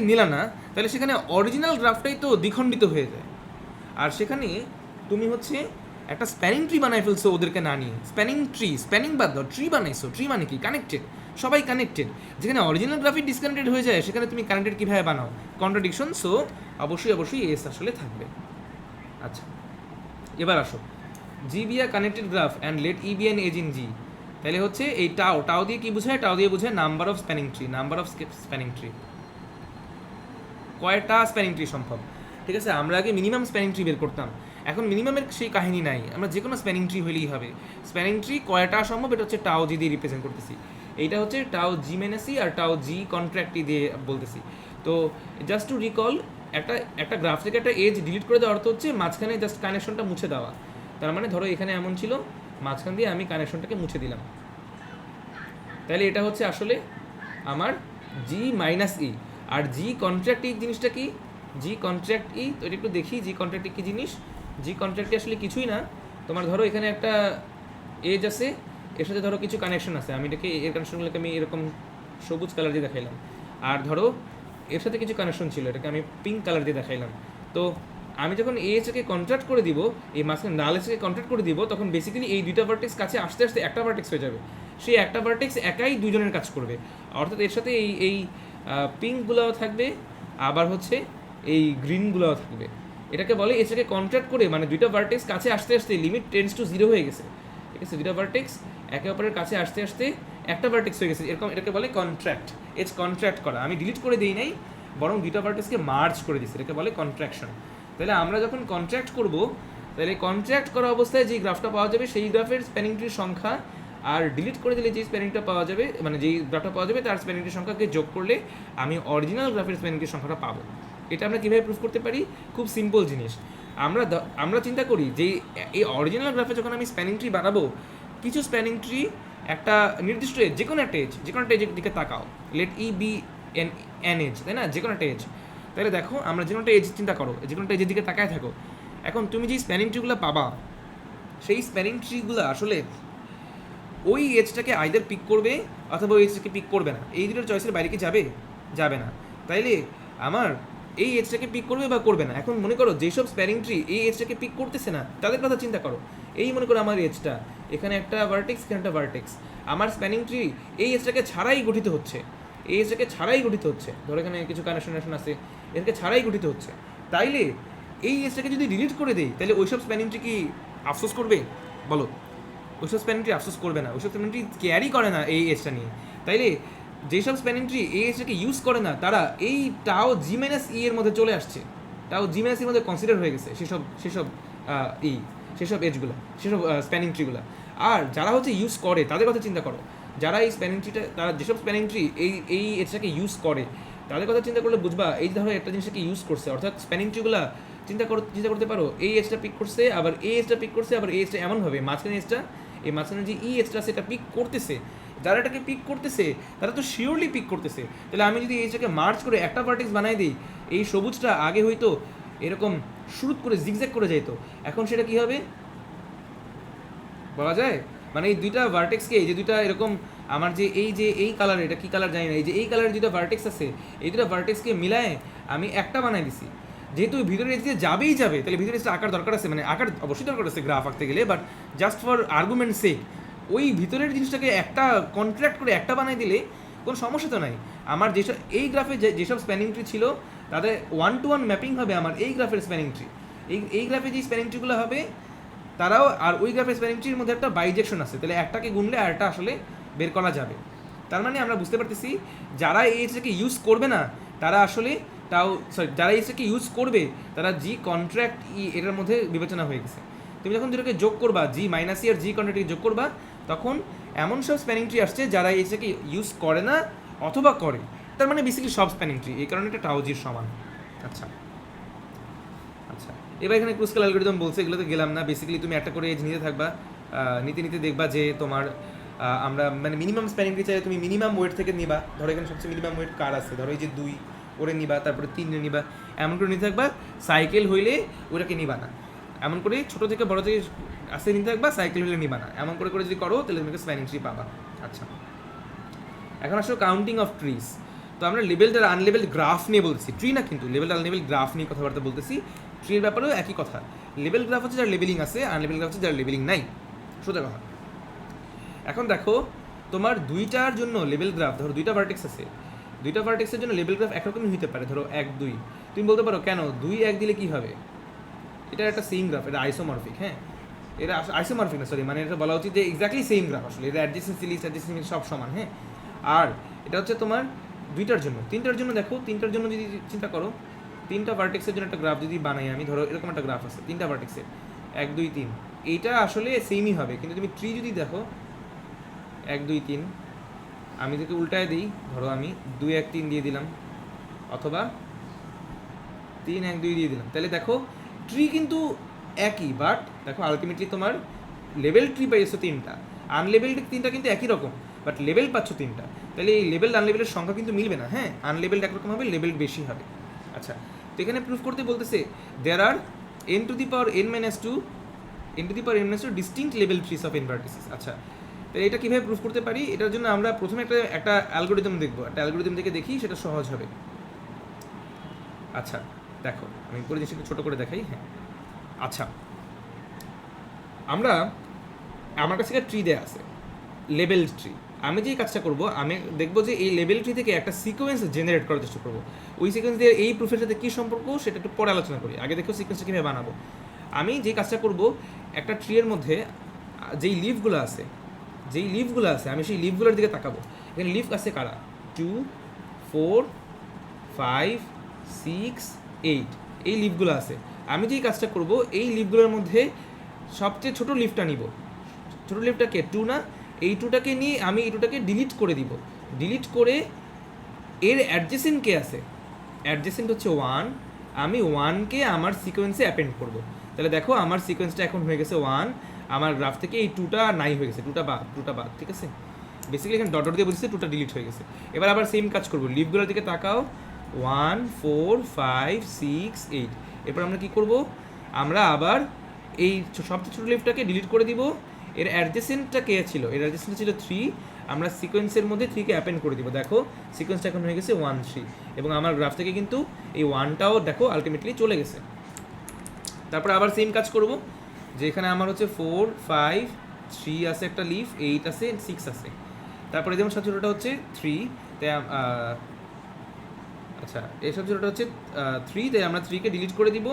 নিলা না, তাহলে সেখানে অরিজিনাল গ্রাফটাই তো দ্বিখণ্ডিত হয়ে যায়। আর সেখানে তুমি হচ্ছে একটা স্প্যানিং ট্রি বানাই ফেলছো ওদেরকে না নিয়ে, স্প্যানিং বাদ দাও, ট্রি বানাইছো। ট্রি মানে কি? কানেক্টেড, সবাই কানেক্টেড। যেখানে অরিজিনাল গ্রাফই ডিসকানেক্টেড হয়ে যায় সেখানে তুমি কানেক্টেড কীভাবে বানাও? কন্ট্রাডিকশন। সো অবশ্যই এস আসলে থাকবে। আচ্ছা এবার আসো, G be a connected graph and let e be an edge in G. তাহলে হচ্ছে এই টাও দিয়ে কি বোঝায়? টাও দিয়ে বোঝায় নাম্বার অফ স্প্যানিং ট্রি, কয়টা স্প্যানিং ট্রি সম্ভব। ঠিক আছে, আমরা আগে মিনিমাম স্প্যানিং ট্রি বের করতাম, এখন মিনিমামের সেই কাহিনী নাই, আমরা যে কোনো স্প্যানিং ট্রি হলেই হবে। স্প্যানিং ট্রি কয়টা সম্ভব এটা হচ্ছে টাও জি দিয়ে রিপ্রেজেন্ট করতেছি। এইটা হচ্ছে টাও জি মাইনাসি আর টাও জি কন্ট্রাক্টই দিয়ে বলতেছি। তো জাস্ট টু রিকল, একটা গ্রাফ থেকে একটা এজ ডিলিট করে দেওয়ার অর্থ হচ্ছে মাঝখানে জাস্ট কানেকশনটা মুছে দেওয়া। তার মানে ধরো এখানে এমন ছিল, মাঝখান দিয়ে আমি কানেকশনটাকে মুছে দিলাম, তাহলে এটা হচ্ছে আসলে আমার জি মাইনাস ই। আর জি কন্ট্রাক্ট ই জিনিসটা কি? জি কন্ট্রাক্ট ই তো এটা একটু দেখি, জি কন্ট্রাক্ট ই কী জিনিস? জি কন্ট্রাক্ট আসলে কিছুই না, তোমার ধরো এখানে একটা এজ আছে, এর সাথে ধরো কিছু কানেকশন আছে, আমি এটাকে এর কানেকশনগুলোকে আমি এরকম সবুজ কালার দিয়ে দেখাইলাম, আর ধরো এর সাথে কিছু কানেকশন ছিল, এটাকে আমি পিঙ্ক কালার দিয়ে দেখাইলাম। তো আমি যখন এজকে কন্ট্রাক্ট করে দিব, এই মাঝখানে নাল এজকে কন্ট্রাক্ট করে দিব, তখন বেসিক্যালি এই দুইটা ভার্টেক্স কাছে আস্তে আস্তে একটা ভার্টেক্স হয়ে যাবে। সেই একটা ভার্টেক্স একাই দুজনের কাজ করবে, অর্থাৎ এর সাথে এই পিঙ্কগুলোও থাকবে, আবার হচ্ছে এই গ্রিনগুলোও থাকবে। এটাকে বলে এটাকে কন্ট্রাক্ট করে, মানে দুইটা ভার্টেক্স কাছে আসতে আসতে লিমিট টেন্ডস টু 0 হয়ে গেছে, ঠিক আছে? দুইটা ভার্টেক্স একে অপরের কাছে আসতে আসতে একটা ভার্টেক্স হয়ে গেছে, এরকম এটাকে বলে কন্ট্রাক্ট। কন্ট্রাক্ট করা, আমি ডিলিট করে দিই নাই, বরং দুইটা ভার্টেক্সকে মার্জ করে দিচ্ছি, এটাকে বলে কন্ট্রাকশন। তাহলে আমরা যখন কন্ট্রাক্ট করব, তাহলে কন্ট্রাক্ট করা অবস্থায় যেই গ্রাফটা পাওয়া যাবে সেই গ্রাফের স্প্যানিং ট্রির সংখ্যা, আর ডিলিট করে দিলে যেই স্প্যানিংটা পাওয়া যাবে, মানে যেই গ্রাফটা পাওয়া যাবে তার স্প্যানিং ট্রির সংখ্যাকে যোগ করলে আমি অরিজিনাল গ্রাফের স্প্যানিং ট্রির সংখ্যাটা পাবো। এটা আমরা কীভাবে প্রুফ করতে পারি? খুব সিম্পল জিনিস। আমরা চিন্তা করি যে এই অরিজিনাল গ্রাফে যখন আমি স্প্যানিং ট্রি বানাবো, কিছু স্প্যানিং ট্রি একটা নির্দিষ্ট এজ, যে কোনো একটা এজের দিকে তাকাও, let e be an edge, তাই না? যে কোনো একটা এজ। তাহলে দেখো, আমরা যে কোনো একটা এজ চিন্তা করো, যে কোনো একটা এজের দিকে তাকায় থাকো। এখন তুমি যেই স্প্যানিং ট্রিগুলো পাবা, সেই স্প্যানিং ট্রিগুলো আসলে ওই এজটাকে আইদার পিক করবে অথবা ওই এজটাকে পিক করবে না। এই দুটোর চয়েসের বাইরে কি যাবে না। তাইলে আমার এই এজটাকে পিক করবে বা করবে না। এখন মনে করো যেসব স্প্যানিং ট্রি এই এজটাকে পিক করতেছে না, তাদের কথা চিন্তা করো। এই মনে করো আমার এজটা, এখানে একটা ভার্টেক্স, এখানে একটা ভার্টেক্স, আমার স্প্যানিং ট্রি এই এজটাকে ছাড়াই গঠিত হচ্ছে, ধরো এখানে কিছু কানেকশন আছে, এটাকে ছাড়াই গঠিত হচ্ছে। তাইলে এই এজটাকে যদি ডিলিট করে দেই, তাহলে ওইসব স্প্যানিং ট্রি কি আফসোস করবে? বলো, ওইসব স্প্যানিং ট্রি আফসোস করবে না, ওইসব স্প্যানিং ট্রি ক্যারি করে না এই এজটা নিয়ে। তাইলে যেসব স্প্যানিং ট্রি এই এজটাকে ইউজ করে না, তারা এই টাও জি মাইনাস ই এর মধ্যে চলে আসছে, টাও জি মাইনাস এর মধ্যে কনসিডার হয়ে গেছে সেসব এজগুলো, সেসব স্প্যানিং ট্রিগুলো। আর যারা হচ্ছে ইউজ করে তাদের কথা চিন্তা করো, যারা এই স্প্যানিং ট্রিটা, তারা যেসব স্প্যানিং ট্রি এই এজটাকে ইউজ করে তাদের কথা চিন্তা করলে বুঝবা, এই ধরো একটা জিনিসটাকে ইউজ করছে, অর্থাৎ স্প্যানিং ট্রিগুলো চিন্তা করতে পারো, এই এজটা পিক করছে, আবার এই এজটা পিক করছে, আবার এই এজটা এমনভাবে মাঝখানে এজটা, এই মাঝখানে যে ই এজটা সেটা পিক করতেছে, যারা এটাকে পিক করতেছে তারা তো শিওরলি পিক করতেছে। তাহলে আমি যদি এইটাকে মার্চ করে একটা ভার্টেক্স বানাই দিই, এই সবুজটা আগে হয়তো এরকম শুরু করে জিগজ্যাগ করে যাইতো, এখন সেটা কি হবে বলা যায়? মানে এই দুইটা ভার্টেক্সকে, এই যে দুইটা এরকম আমার যে এই কালার, এটা কি কালার জানি না, এই যে এই কালারের দুইটা ভার্টেক্স আছে, এই দুটো ভার্টেক্সকে মিলায় আমি একটা বানাই দিছি। যেহেতু ভিতরে এসে যাবে, তাহলে ভিতরে এসে আঁকার দরকার আছে, মানে আঁকার অবশ্যই দরকার আছে গ্রাফ আঁকতে গেলে, বাট জাস্ট ফর আর্গুমেন্ট সেক ওই ভিতরের জিনিসটাকে একটা কন্ট্রাক্ট করে একটা বানাই দিলে কোনো সমস্যা তো নাই। আমার যেসব এই গ্রাফে যেসব স্প্যানিং ট্রি ছিল তাদের 1-to-1 ম্যাপিং হবে আমার এই গ্রাফের স্প্যানিং ট্রি। এই গ্রাফে যে স্প্যানিং ট্রিগুলো হবে তারাও, আর ওই গ্রাফের স্প্যানিং ট্রির মধ্যে একটা বাইজেকশন আছে, তাহলে একটাকে গুনলে আরেকটা আসলে বের করা যাবে। তার মানে আমরা বুঝতে পারতেছি যারা এই এটাকে ইউজ করবে না তারা আসলে যারা এটাকে ইউজ করবে তারা জি কন্ট্রাক্ট এটার মধ্যে বিবেচনা হয়ে গেছে। তুমি যখন দুটোকে যোগ করবা, জি মাইনাস ই আর জি কন্ট্রাক্টকে যোগ করবা, তখন এমন সব স্প্যানিং ট্রি আসছে যারা এটাকে ইউজ করে না অথবা করে, তার মানে বেসিক্যালি সব স্প্যানিং ট্রি, এই কারণে এটা টাউজির সমান। আচ্ছা আচ্ছা, এবার এখানে ক্রুস্কাল অ্যালগরিদম বলছে, এগুলোতে গেলাম না। বেসিক্যালি তুমি একটা করে এজ নিতে থাকবা, নিতে দেখবা যে তোমার আমরা মানে মিনিমাম স্প্যানিং ট্রি চাইলে তুমি মিনিমাম ওয়েট থেকে নিবা। ধরো এখানে সবচেয়ে মিনিমাম ওয়েট কার আছে, ধরো এই যে 2 ওরে নিবা, তারপরে 3 নিবা, এমন করে নিতে থাকবা। সাইকেল হইলে ওটাকে নিবা না, এমন করে ছোটো থেকে বড় থেকে আস্তে নিতে থাকবা। সাইকেল হইলে নিবা না, এমন করে করে যদি করো তাহলে তুমি স্প্যানিং ট্রি পাবা। আচ্ছা, এখন আসলে কাউন্টিং অফ ট্রিজ। তো আমরা লেবেলড আর আনলেবেলড গ্রাফ নিয়ে বলতেছি, ট্রি না কিন্তু, লেবেলড আনলেবেলড গ্রাফ নিয়ে কথাবার্তা বলতেছি। ট্রির ব্যাপারেও একই কথা, লেবেল গ্রাফ হচ্ছে যার লেবেলিং আছে, আনলেবেল গ্রাফ হচ্ছে যার লেবেলিং নাই, সোজা কথা। এখন দেখো তোমার দুইটার জন্য লেবেল গ্রাফ, ধরো দুইটা ভার্টেক্স আছে, দুইটা ভার্টেক্সের জন্য লেবেল গ্রাফ একরকমই হতে পারে। ধরো 1 2, তুমি বলতে পারো কেন 2 1 দিলে কি হবে, এটা একটা সেম গ্রাফ, এটা আইসোমরফিক। হ্যাঁ, এটা আইসোমরফিক না, সরি, মানে এটা বলা উচিত যে এক্স্যাক্টলি সেম গ্রাফ, আসলে এটা অ্যাডজেসেন্সি লিস্ট অ্যাডজেসেন্সি সব সমান। হ্যাঁ, আর এটা হচ্ছে তোমার দুইটার জন্য। তিনটার জন্য দেখো, তিনটার জন্য যদি চিন্তা করো, তিনটা ভার্টেক্সের জন্য একটা গ্রাফ যদি বানাই আমি, ধরো এরকম একটা গ্রাফ আছে তিনটা ভার্টেক্সের, 1 2 3, এইটা আসলে সেমই হবে। কিন্তু তুমি ট্রি যদি দেখো 1 2 3, আমি যদি উল্টায় দিই, ধরো আমি 2 1 3 দিয়ে দিলাম, অথবা 3 1 2 দিয়ে দিলাম, তাহলে দেখো ট্রি কিন্তু একই, বাট দেখো আলটিমেটলি তোমার লেভেল ট্রি পাইছো 3টা, আনলেবেলড 3টা কিন্তু একই রকম, বাট লেভেল পাচ্ছ 3টা। তাহলে এই লেভেল আনলেবেলের সংখ্যা কিন্তু মিলবে না। হ্যাঁ, আনলেবেলড একরকম হবে, লেভেল বেশি হবে। আচ্ছা, তো এখানে প্রুফ করতে বলতেছে দেয়ার আর n to the power n minus 2 distinct level trees of n vertices. আচ্ছা, তাহলে এটা কীভাবে প্রুফ করতে পারি, এটার জন্য আমরা প্রথমে একটা অ্যালগোরিদম দেখবো, একটা অ্যালগোরিদম দেখে দেখি, সেটা সহজ হবে। আচ্ছা দেখো, আমি পুরো জিনিসটা ছোটো করে দেখাই। হ্যাঁ, আচ্ছা, আমার কাছে একটা ট্রি দেওয়া আছে, লেবেল ট্রি। আমি যেই কাজটা করবো, আমি দেখবো যে এই লেবেল ট্রি থেকে একটা সিকোয়েন্স জেনারেট করার চেষ্টা করবো। ওই সিকোয়েন্স দিয়ে এই প্রুফের সাথে কী সম্পর্ক সেটা একটু পরে আলোচনা করি, আগে দেখো সিকোয়েন্সটা কীভাবে বানাবো। আমি যেই কাজটা করবো, একটা ট্রিয়ের মধ্যে যেই লিফগুলো আছে, আমি সেই লিফগুলোর দিকে তাকাবো। এখানে লিফ আছে কারা, 2 4 5 6 8, এই লিফগুলো আছে। আমি যেই কাজটা করবো, এই লিফগুলোর মধ্যে সবচেয়ে ছোটো লিফটা নিব। ছোটো লিফটাকে 2 না, এই 2টাকে নিয়ে আমি এই 2টাকে ডিলিট করে দিব। ডিলিট করে এর অ্যাডজেসেন্ট কে আছে, অ্যাডজেসেন্ট হচ্ছে 1, আমি 1কে আমার সিকোয়েন্সে অ্যাপেন্ড করব। তাহলে দেখো আমার সিকোয়েন্সটা এখন হয়ে গেছে 1, আমার গ্রাফ থেকে এই 2টা নাই হয়ে গেছে, 2টা বাদ, ঠিক আছে। বেসিক্যালি এখানে ডট দিয়ে বুঝছে 2টা ডিলিট হয়ে গেছে। এবার আবার সেম কাজ করবো, লিফগুলোর দিকে তাকাও, 1 4 5 6 8। এরপর আমরা কী করব, আমরা আবার এই সবচেয়ে ছোটো লিফটাকে ডিলিট করে দিব। এর অ্যাডজেসেন্টটা কে ছিল, এর অ্যাডজেসেন্ট ছিল 3, আমরা সিকোয়েন্সের মধ্যে 3কে অ্যাপেন্ড করে দিব। দেখো সিকোয়েন্সটা এখন হয়ে গেছে 1 3, এবং আমার গ্রাফ থেকে কিন্তু এই 1টাও দেখো আলটিমেটলি চলে গেছে। তারপর আবার সেম কাজ করব, যে এখানে আমার হচ্ছে 4 5 3 আছে একটা লিফ, 8 আছে 6 আছে, তারপরে যেমন সব ছোটোটা হচ্ছে 3, তাই আচ্ছা এই সব ছোটোটা হচ্ছে 3, তাই আমরা 3কে ডিলিট করে দিব।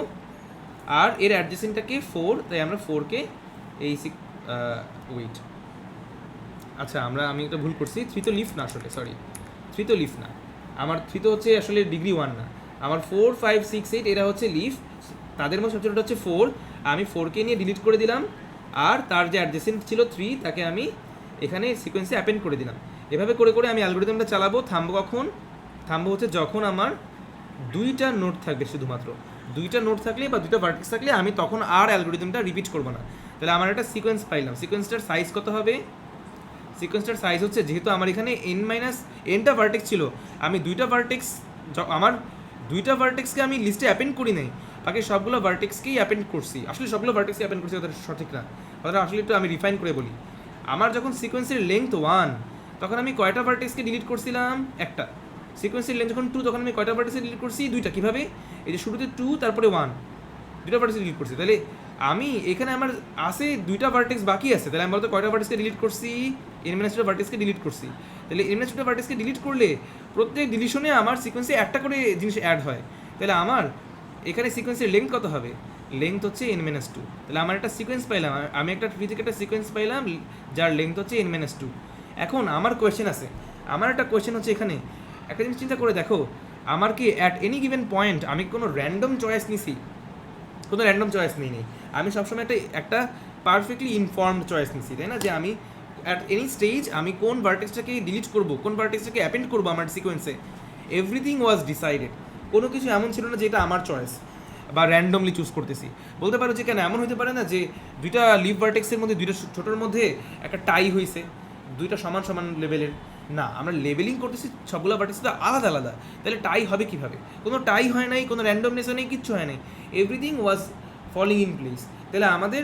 আর এর অ্যাডজেসেন্টটাকে 4, তাই আমরা 4কে এই ওয়েট, আচ্ছা আমি একটা ভুল করছি, 3 তো লিফ না আসলে, সরি 3 তো লিফ না, আমার 3 তো হচ্ছে আসলে ডিগ্রি 1 না, আমার 4 5 6 8 এরা হচ্ছে লিফ, তাদের মধ্যে সবচেয়ে হচ্ছে 4, আমি 4কে নিয়ে ডিলিট করে দিলাম। আর তার যে অ্যাডজেসেন্ট ছিল 3, তাকে আমি এখানে সিকোয়েন্সে অ্যাপেন্ড করে দিলাম। এভাবে করে করে আমি অ্যালগোরিদমটা চালাবো। থামবো হচ্ছে যখন আমার 2টা নোড থাকবে, শুধুমাত্র 2টা নোড থাকলে বা 2টা ভার্টেক্স থাকলে আমি তখন আর অ্যালগোরিদমটা রিপিট করবো না। তাহলে আমার একটা সিকোয়েন্স পাইলাম। সিকোয়েন্সটার সাইজ কত হবে, সিকোয়েন্সটার সাইজ হচ্ছে, যেহেতু আমার এখানে n-টা ভার্টেক্স ছিল, আমি 2টা ভার্টেক্সকে আমি লিস্টে অ্যাপেন্ড করি নাই, বাকি সবগুলো ভার্টেক্সকেই অ্যাপেন্ড করছি। আসলে সবগুলো ভার্টেক্সকে অ্যাপেন্ড করছি, ওটা সঠিক না, ওটা আসলে একটু আমি রিফাইন করে বলি। আমার যখন সিকোয়েন্সের লেন্থ 1, তখন আমি কয়টা ভার্টেক্সকে ডিলিট করছিলাম, একটা। সিকোয়েন্সের লেন্থ যখন 2, তখন আমি কয়টা ভার্টেক্সকে ডিলিট করছি, 2টা। কীভাবে, এই যে শুরুতে 2 তারপরে 1, 2টা ভার্টেক্সকে ডিলিট করছি। তাহলে আমি এখানে আমার আছে 2টা ভার্টেক্স বাকি আছে, তাহলে আমি বলতে কয়টা ভার্টেক্সকে ডিলিট করছি, n-2টা ভার্টেক্সকে ডিলিট করছি। তাহলে n-2টা ভার্টেক্সকে ডিলিট করলে প্রত্যেক ডিলিশনে আমার সিকোয়েন্সে একটা করে জিনিস অ্যাড হয়। তাহলে আমার এখানে সিকোয়েন্সের লেন্থ কত হবে, লেন্থ হচ্ছে n-2। তাহলে আমার একটা সিকোয়েন্স পাইলাম, আমি একটা ট্রি থেকে একটা সিকোয়েন্স পাইলাম যার লেন্থ হচ্ছে n-2। এখন আমার কোয়েশ্চেন আছে, আমার একটা কোয়েশ্চেন হচ্ছে এখানে একটা জিনিস চিন্তা করে দেখো, আমার কি অ্যাট এনি গিভেন পয়েন্ট আমি কোনো র্যান্ডম চয়েস নিছি? কোনো র্যান্ডম চয়েস নিই আমি সবসময় একটা পারফেক্টলি ইনফর্মড চয়েস নিছি, তাই না? যে আমি অ্যাট এনি স্টেজ আমি কোন ভার্টেক্সটাকে ডিলিট করবো, কোন ভার্টেক্সটাকে অ্যাপেন্ড করবো আমার সিকোয়েন্সে, এভরিথিং ওয়াজ ডিসাইডেড। কোনো কিছু এমন ছিল না যে এটা আমার চয়েস বা র্যান্ডমলি চুজ করতেছি। বলতে পারো যে কেন এমন হতে পারে না যে দুইটা লিভ ভার্টেক্সের মধ্যে, দুইটা ছোটোর মধ্যে একটা টাই হয়েছে, দুইটা সমান সমান লেভেলের? না, আমরা লেভেলিং করতেছি সবগুলো ভার্টেক্স তো আলাদা আলাদা, তাহলে টাই হবে কীভাবে? কোনো টাই হয় নাই, কোনো র্যান্ডমনেসও নেই, কিচ্ছু হয় নাই, everything was falling in place. তাহলে আমাদের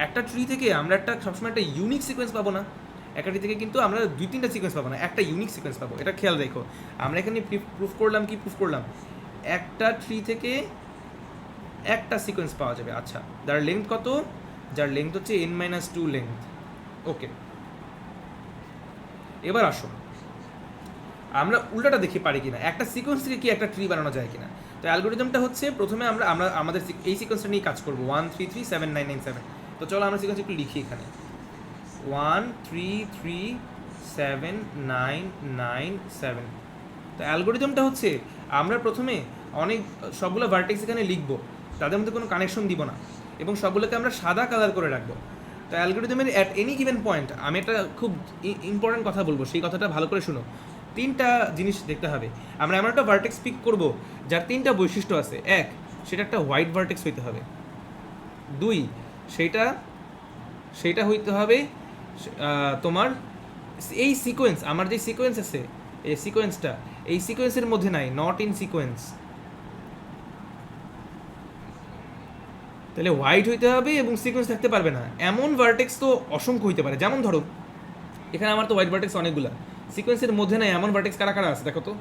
একটা ট্রি থেকে আমরা একটা সবসময় একটা ইউনিক সিকোয়েন্স পাবো না, একটা ট্রি থেকে কিন্তু আমরা 2-3টা সিকোয়েন্স পাবো না, একটা ইউনিক সিকোয়েন্স পাবো। এটা খেয়াল রেখো। আমরা এখানে প্রুফ করলাম, কি প্রুফ করলাম? একটা ট্রি থেকে একটা সিকোয়েন্স পাওয়া যাবে। আচ্ছা, যার লেন্থ কত? যার লেন্থ হচ্ছে n-2 লেন্থ। ওকে, এবার আসো আমরা উল্টাটা দেখি পারি কিনা, একটা সিকোয়েন্স থেকে কি একটা ট্রি বানানো যায় কিনা। তো অ্যালগোরিদমটা হচ্ছে প্রথমে আমরা আমরা আমাদের এই সিকোয়েন্সটা নিয়ে কাজ করবো, 1 3 3 7 9 9 7। তো চলো আমরা সিকোয়েন্স একটু লিখি এখানে, 1 3 3 7 9 9 7। তো অ্যালগোরিদমটা হচ্ছে আমরা প্রথমে সবগুলো ভার্টেক্স এখানে লিখবো, তাদের মধ্যে কোনো কানেকশন দিব না এবং সবগুলোকে আমরা সাদা কালার করে রাখবো। তো অ্যালগোরিদমের অ্যাট এনি গিভেন পয়েন্ট, আমি একটা খুব ইম্পর্টেন্ট কথা বলবো, সেই কথাটা ভালো করে শুনো। 3টা জিনিস দেখতে হবে। আমরা এমন একটা ভার্টেক্স পিক করবো যার 3টা বৈশিষ্ট্য আছে। 1, সেটা একটা হোয়াইট ভার্টেক্স হইতে হবে। 2, সেইটা হইতে হবে তোমার এই সিকোয়েন্স, আমার যে সিকোয়েন্স আছে এই সিকোয়েন্সটা এই সিকোয়েন্সের মধ্যে নাই, নট ইন সিকোয়েন্স। তাহলে হোয়াইট হইতে হবে এবং সিকোয়েন্স থাকতে পারবে না এমন ভার্টেক্স তো অসংখ্য হইতে পারে। যেমন ধরো এখানে আমার তো হোয়াইট ভার্টেক্স অনেকগুলা, সিকোয়েন্সের মধ্যে নাই এমন ভার্টেক্স কারা কারা আছে দেখো তো।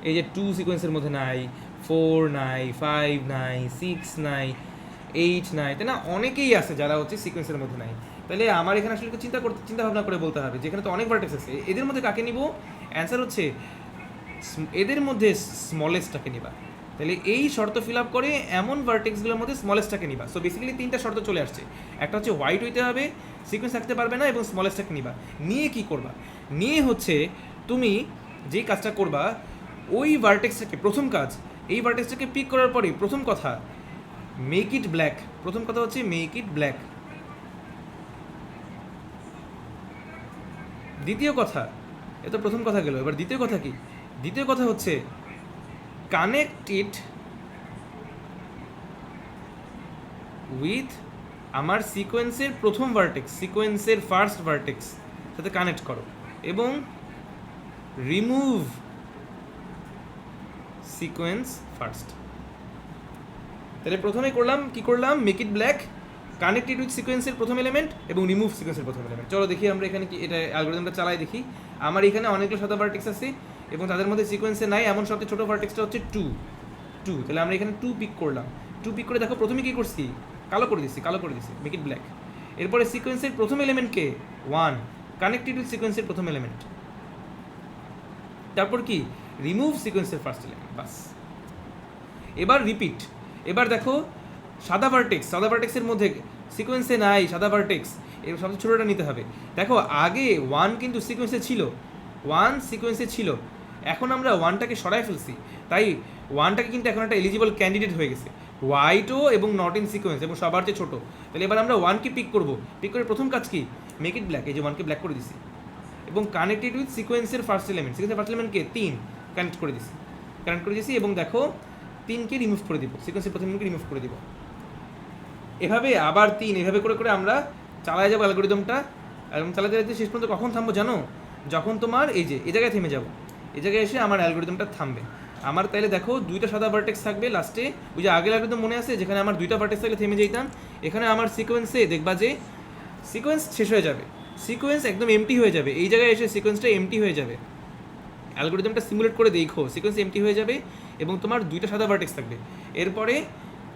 এই যে 2 সিকোয়েন্সের মধ্যে নাই, 4 নাই, 5 নাই, 6 নাই, 8 নাই, তাই না? অনেকেই আছে যারা হচ্ছে সিকোয়েন্সের মধ্যে নাই। তাহলে আমার এখানে আসলে চিন্তা ভাবনা করে বলতে হবে, যেখানে তো অনেক ভার্টেক্স আছে, এদের মধ্যে কাকে নিব? অ্যান্সার হচ্ছে এদের মধ্যে স্মলেস্টটাকে নিবা। তাহলে এই শর্ত ফিল আপ করে এমন ভার্টেক্সগুলোর মধ্যে স্মলেস্টটাকে নিবা। সো বেসিক্যালি 3টা শর্ত চলে আসছে। একটা হচ্ছে হোয়াইট হইতে হবে, সিকোয়েন্স থাকতে পারবে না এবং স্মলেস্টটাকে নিবা। নিয়ে কি করবা? নিয়ে হচ্ছে তুমি যেই কাজটা করবা, ওই ভার্টেক্সটাকে, প্রথম কাজ, এই ভার্টেক্সটাকে পিক করার পরে প্রথম কথা মেক ইট ব্ল্যাক। প্রথম কথা হচ্ছে মেক ইট ব্ল্যাক। দ্বিতীয় কথা, এ তো প্রথম কথা গেল, এবার দ্বিতীয় কথা কি? দ্বিতীয় কথা হচ্ছে কানেক্ট ইট উইথ আমার সিকোয়েন্সের প্রথম ভার্টেক্স, সিকোয়েন্সের ফার্স্ট ভার্টেক্স সাথে কানেক্ট করো এবং রিমুভ সিকোয়েন্স ফার্স্ট। তাহলে প্রথমে করলাম কি করলাম? Make it black, connect it with সিকোয়েন্সের প্রথম এলিমেন্ট এবং রিমুভ সিকোয়েন্সের প্রথম এলিমেন্ট। চলো দেখি আমরা এখানে কি এটা অ্যালগরিদমটা চালাই দেখি। আমার এখানে অনেকগুলো সাদা ভার্টেক্স আছে এবং তাদের মধ্যে সিকোয়েন্সে নাই এমন সবচেয়ে ছোটো ভার্টেক্সটা হচ্ছে 2। তাহলে আমরা এখানে 2 পিক করলাম। 2 পিক করে দেখো প্রথমে কী করছি? কালো করে দিছি, মেক ইট ব্ল্যাক। এরপরে সিকোয়েন্সের প্রথম এলিমেন্টকে 1, কানেক্টেড উইথ সিকোয়েন্সের প্রথম এলিমেন্ট। তারপর কি? রিমুভ সিকোয়েন্সের ফার্স্ট এলিমেন্ট। বাস, এবার রিপিট। এবার দেখো সাদা ভার্টেক্সের মধ্যে সিকোয়েন্সে নাই সাদা ভার্টেক্স, এর সবচেয়ে ছোটোটা নিতে হবে। দেখো আগে 1 কিন্তু সিকোয়েন্সে ছিল, 1 সিকোয়েন্সে ছিল, এখন আমরা 1টাকে সরাই ফেলছি, তাই 1টাকে কিন্তু এখন একটা এলিজিবল ক্যান্ডিডেট হয়ে গেছে, হোয়াইটও এবং নট ইন সিকোয়েন্স এবং সবার চেয়ে ছোটো। তাহলে এবার আমরা 1কে পিক করবো, পিক করে প্রথম কাজ কি? Make it black. এই যে 1কে ব্ল্যাক করে দিছি এবং কানেক্টেড উইথ সিকোয়েন্সের ফার্স্ট এলিমেন্ট, সিকোয়েন্সের ফার্স্ট এলিমেন্টকে 3 কানেক্ট করে দিছি এবং দেখো 3কে রিমুভ করে দিব, সিকোয়েন্সের প্রথম এলিমেন্টকে রিমুভ করে দিব। এভাবে আবার 3, এভাবে করে করে আমরা চালাই যাবো অ্যালগরিদমটা। এবং চালাতে চালাতে শেষ পর্যন্ত কখন থামবো জানো? যখন তোমার এই জায়গায় থেমে যাবো, এই জায়গায় এসে আমার অ্যালগরিদমটা থামবে। আমার তাইলে দেখো 2টা সাদা ভার্টেক্স থাকবে লাস্টে, ওই যে আগের অ্যালগরিদম মনে আছে যেখানে আমার 2টা ভার্টেক্স থাকলে থেমে যেতাম, এখানে আমার সিকোয়েন্সে দেখবা যে সিকোয়েন্স শেষ হয়ে যাবে, সিকোয়েন্স একদম এমটি হয়ে যাবে, এই জায়গায় এসে সিকোয়েন্সটা এমটি হয়ে যাবে। অ্যালগরিদমটা সিমুলেট করে দেখো, সিকোয়েন্স এমটি হয়ে যাবে এবং তোমার 2টা সাদা ভার্টেক্স থাকবে। এরপরে